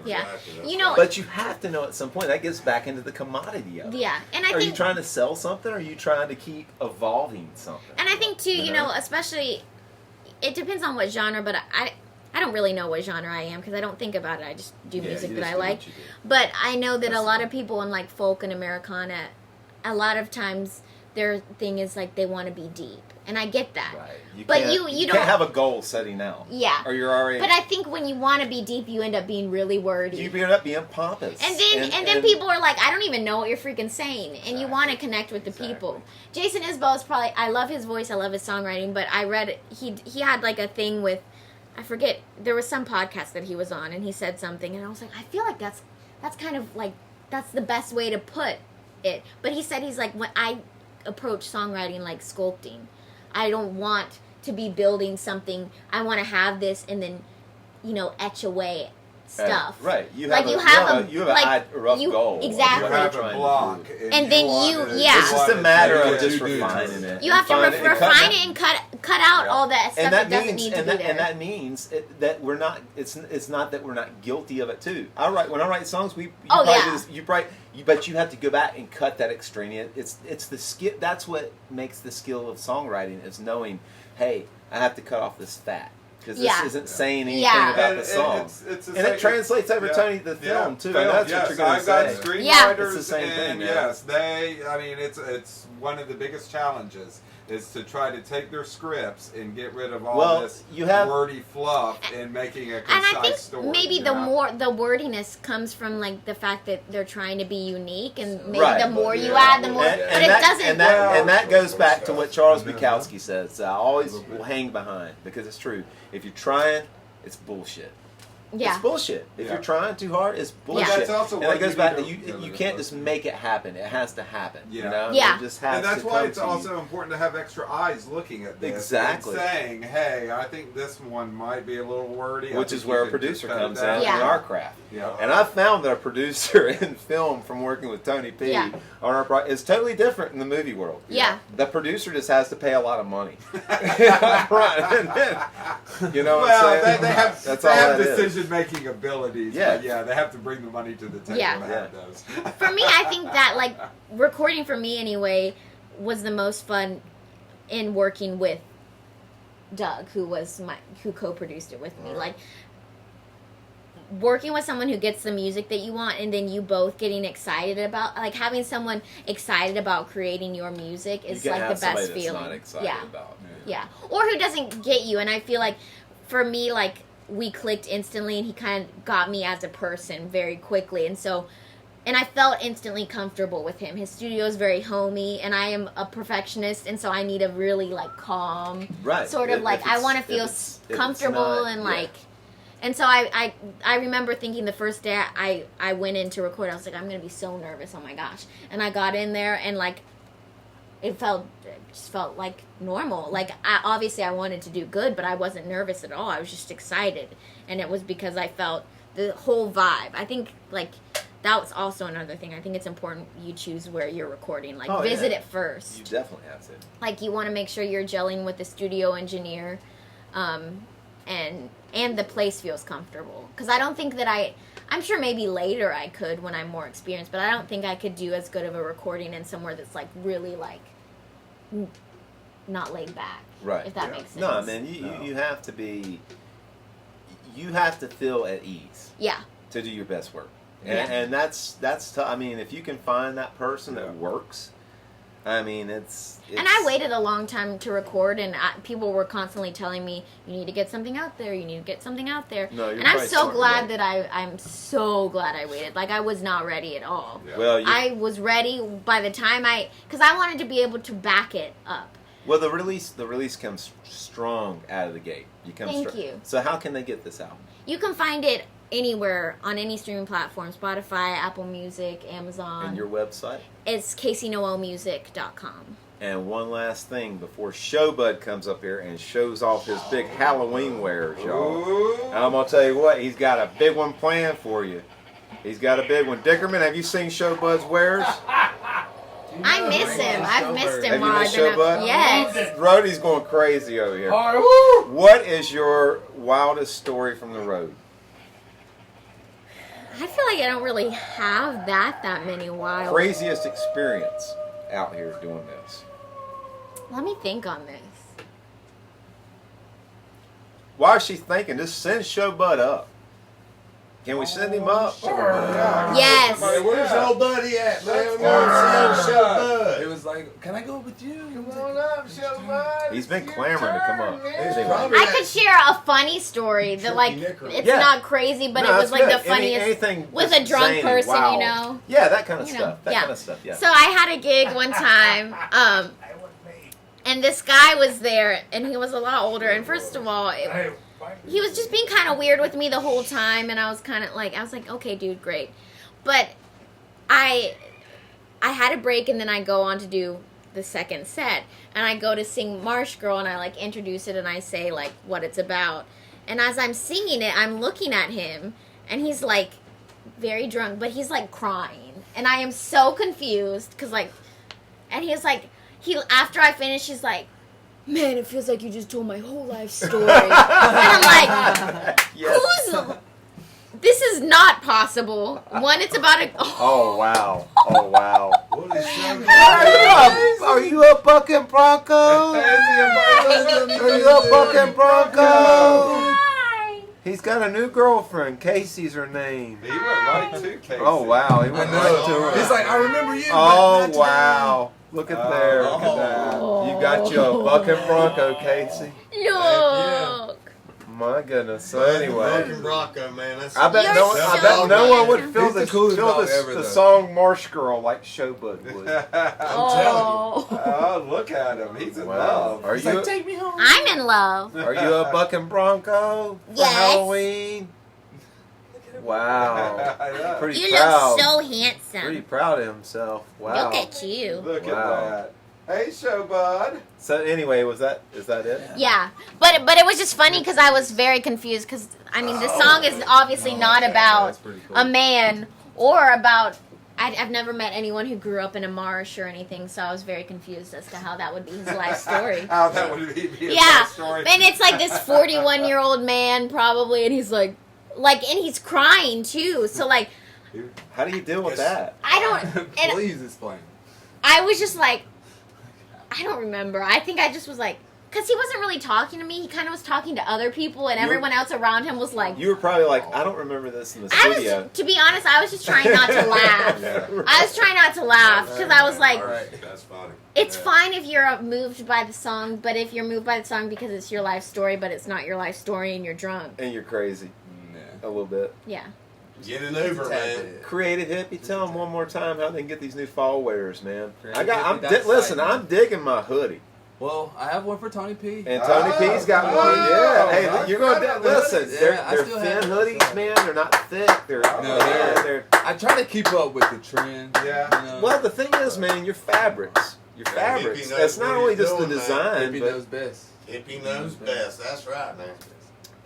Yeah. Exactly, You know, But you have to know at some point. That gets back into the commodity of it. yeah. And I Are think you trying to sell something or are you trying to keep evolving something? And I think too, you know, especially it depends on what genre, but I don't really know what genre I am because I don't think about it. I just do music you that just I do like. what you do. But I know that That's a lot the of people in like folk and Americana, a lot of times their thing is like they want to be deep, and I get that. Right. But can't- you can't don't have a goal setting out. Yeah. Or you're already. But I think when you want to be deep, you end up being really wordy. you end up being pompous. And then people are like, I don't even know what you're freaking saying, and you want to connect with the Exactly. people. Jason Isbell is probably, I love his voice, I love his songwriting, but I read he had like a thing with, I forget, there was some podcast that he was on, and he said something, and I was like, I feel like that's kind of like that's the best way to put it. But he said he's like, when I approach songwriting like sculpting, I don't want to be building something. I want to have this and then, etch away stuff. Right. You Like, have you a, have you a- have like, a rough you- goal. of exactly. what You you're have trying a to block, do. And then yeah. It's just a matter of just do refining it. You have to and refine it and cut out Yeah. all that stuff and that, that doesn't means, need to and be that, there. and that means that we're not. It's not that we're not guilty of it too. When I write songs, but you have to go back and cut that extraneous. It's the skill. That's what makes the skill of songwriting is knowing, hey, I have to cut off this fat because this Yeah. isn't saying anything Yeah. about the song. And it translates over to the film too. And that's what you're going to I've say. got Yeah. screenwriters, It's the same and thing, man. yes, it's one of the biggest challenges is to try to take their scripts and get rid of all this wordy fluff and making a And I concise think story. maybe you the know? more the wordiness comes from like the fact that they're trying to be unique, and maybe Right. the more you Yeah. add, the more. And But it that, doesn't. and that goes back to what Charles Bukowski says. I always will hang behind because it's true. If you're trying, it's bullshit. Yeah. It's bullshit. If Yeah. you're trying too hard, it's bullshit. That's also and why it goes you back need to to- you can't just make it happen. It has to happen. Yeah. You know? Yeah. It just has And that's to why come it's to you. also important to have extra eyes looking at this. Exactly. And saying, hey, I think this one might be a little wordy. I Which think is you where a could just producer cut it comes in down. Yeah. in our craft. Yeah. And I've found that a producer in film from working with Tony P Yeah. on our is totally different in the movie world. Yeah. The producer just has to pay a lot of money. Right. And then, you know what I'm Well, saying? they have, That's they all have that is. decision-making abilities. Yeah. But yeah, they have to bring the money to the table Yeah. to have those. For me, I think that like recording for me anyway was the most fun in working with Doug, who co-produced it with me. Like working with someone who gets the music that you want, and then you both getting excited about, like having someone excited about creating your music is You can like have the best somebody feeling. that's not excited Yeah. about. Yeah. Or who doesn't get you. And I feel like for me, like we clicked instantly, and he kind of got me as a person very quickly. And so, and I felt instantly comfortable with him. His studio is very homey, and I am a perfectionist, and so I need a really like calm, Right. sort of If like I it's- want to if feel it's- if it's comfortable not- and yeah. like. And so I remember thinking the first day I went in to record, I was like, I'm gonna be so nervous. Oh my gosh! And I got in there and like it just felt like normal. Like obviously I wanted to do good, but I wasn't nervous at all. I was just excited, and it was because I felt the whole vibe. I think like that was also another thing. I think it's important you choose where you're recording. Like visit it first. You definitely have to. Like you want to make sure you're gelling with the studio engineer. And the place feels comfortable. Because I don't think that I'm sure maybe later I could when I'm more experienced, but I don't think I could do as good of a recording in somewhere that's like really like not laid back. Right. If that makes sense. No, man, you have to be, you have to feel at ease. Yeah. To do your best work. Yeah. And that's tough. I mean, if you can find that person that works, I mean, it's. And I waited a long time to record, and people were constantly telling me, "You need to get something out there. You need to get something out there." No, you're and I'm probably so smart, glad right? that I'm so glad I waited. Like I was not ready at all. Yeah. Well, I was ready by the time because I wanted to be able to back it up. well, the release comes strong out of the gate. Thank you. So how can they get this out? You can find it anywhere on any streaming platform: Spotify, Apple Music, Amazon. And your website. It's CaseyNoelMusic.com. And one last thing before Showbud comes up here and shows off his big Halloween wares, y'all. Ooh. I'm gonna tell you what, he's got a big one planned for you. He's got a big one. Dickerman, have you seen Showbud's wares? I miss him. I've missed him Have you while missed I've been Showbud? up. Yes. Roadie's going crazy over here. What is your wildest story from the road? I feel like I don't really have that many wild. Craziest experience out here doing this? Let me think on this. Why is she thinking? Just send Showbud up. Can we send him up? Yes. Where's old buddy at, man? We want to see old Show It was like, can I go with you? Come on up, Showbud. He's been clamoring to come up. He's probably I could share a funny story that, like, it's Yeah. not crazy, but No, it was that's like the good. funniest Anything with just a drunk zany, person, wild. you know. Yeah, that kind of You know, stuff. That yeah. kind of stuff, yeah. So I had a gig one time, and this guy was there, and he was a lot older. And first of all, he was just being kind of weird with me the whole time, and I was like, okay, dude, great. But I had a break, and then I go on to do the second set, and I go to sing Marsh Girl, and I like introduce it, and I say like what it's about. And as I'm singing it, I'm looking at him, and he's like very drunk, but he's like crying, and I am so confused because like, and he's like, after I finish, he's like, man, it feels like you just told my whole life story. And I'm like, Yes. this is not possible. One, it's about a. Oh, wow. Oh, wow. What is Show Are you a bucking Bronco? Are you a bucking Bronco? Hi. He's got a new girlfriend. Casey's her name. He went right to Casey. Oh, wow. He went right to her. He's like, I remember you. but Oh, not today." wow. Look at there. Look at that. You got you a bucking Bronco, Casey. Look. My goodness. So anyway. Fucking Bronco, man. That's I bet You're no, so I bet no one would handsome. feel He's the coolest dog ever, the though. song Marsh Girl like Showbud would. Oh. Oh, look at him. He's in Wow. love. Are He's you like, take me home. I'm in love. are you a bucking Bronco for Yes. Halloween? Wow. Yeah. Pretty You proud. look so Pretty handsome. proud of himself. Wow. Look at you. Look Wow. at that. Hey, Showbud. So anyway, is that it? Yeah, but it was just funny because I was very confused because I mean the song is obviously not about That's pretty cool. a man or about. I've never met anyone who grew up in a marsh or anything, so I was very confused as to how that would be his life story. How that would be a Yeah, story. and it's like this 41-year-old man probably, and he's like, and he's crying too. So like, How do you deal with that? I don't, and Please explain. I was just like, I don't remember. I think I just was like, because he wasn't really talking to me. He kind of was talking to other people, and everyone else around him was like, You were probably like, I don't remember this in the I studio. was, to be honest, I was just trying not to laugh. I was trying not to laugh because I was like, Right. That's funny. it's Yeah. fine if you're moved by the song, but if you're moved by the song because it's your life story, but it's not your life story and you're drunk. And you're crazy Yeah. a little bit. Yeah. Get an Uber, man. Creative hippie, tell them one more time how they can get these new fall wearers, man. Creative hippie.site, Listen, man. I'm digging my hoodie. Well, I have one for Tony P. And Tony P's got one. Yeah. Hey, you're gonna listen. Yeah, I They're still thin have hoodies, those. man. They're not thick. They're No, they're. I try to keep up with the trend. Yeah. You know? Well, the thing is, man, your fabrics. Your Yeah, fabrics. hippie knows It's not what only he's just the doing, man. design, Hippie but knows best. Hippie knows best. That's right, man.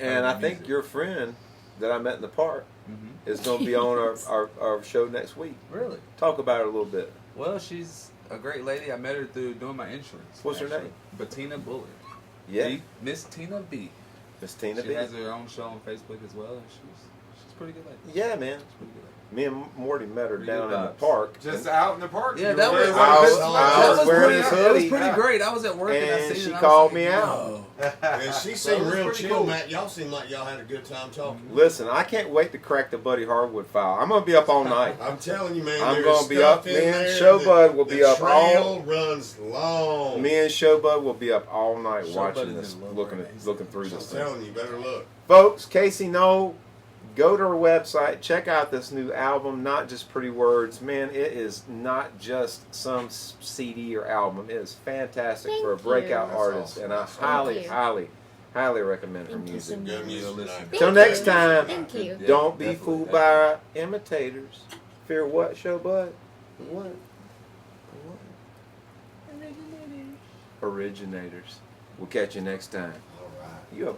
and I think your friend that I met in the park Mm-hmm. is going to be on our show next week. Really? Talk about her a little bit. Well, she's a great lady. I met her through doing my insurance. What's her actually. name? Bettina Bullard. Yeah, B. Miss Tina B. Miss Tina She B. has her own show on Facebook as well, and she's pretty good lady. Yeah, man. She's pretty good lady. Me and Morty met her Pretty down good in the vibes. park. Just and- out in the park. Yeah, You that were was, wearing I was- one of I those- was that wearing pretty, this it was hoodie. pretty great. I was at work and I And seen she it. I was called like, me out. "Whoa." And she That seemed was real pretty chill, cool. Matt. Y'all seemed like y'all had a good time talking. Listen, I can't wait to crack the Buddy Hardwood file. I'm gonna be up all night. I'm telling you, man. I'm there's gonna be stuff up, in man. there Showbud that- will the be up all- trail runs long. Me and Showbud will be up all night Showbud watching is this, in love looking right now. looking through I'm this thing. telling you, better look. Folks, Casey Noel, go to her website, check out this new album, Not Just Pretty Words. Man, it is not just some CD or album. It is fantastic Thank for a breakout you. artist, That's and I awesome. highly, Thank you. highly, highly recommend her Thank you music. so Good much. music listen. tonight. Till Thank next you. time, Thank you. Yeah, don't be definitely, fooled definitely. by imitators. Fear what, Showbud? What? Originators. We'll catch you next time.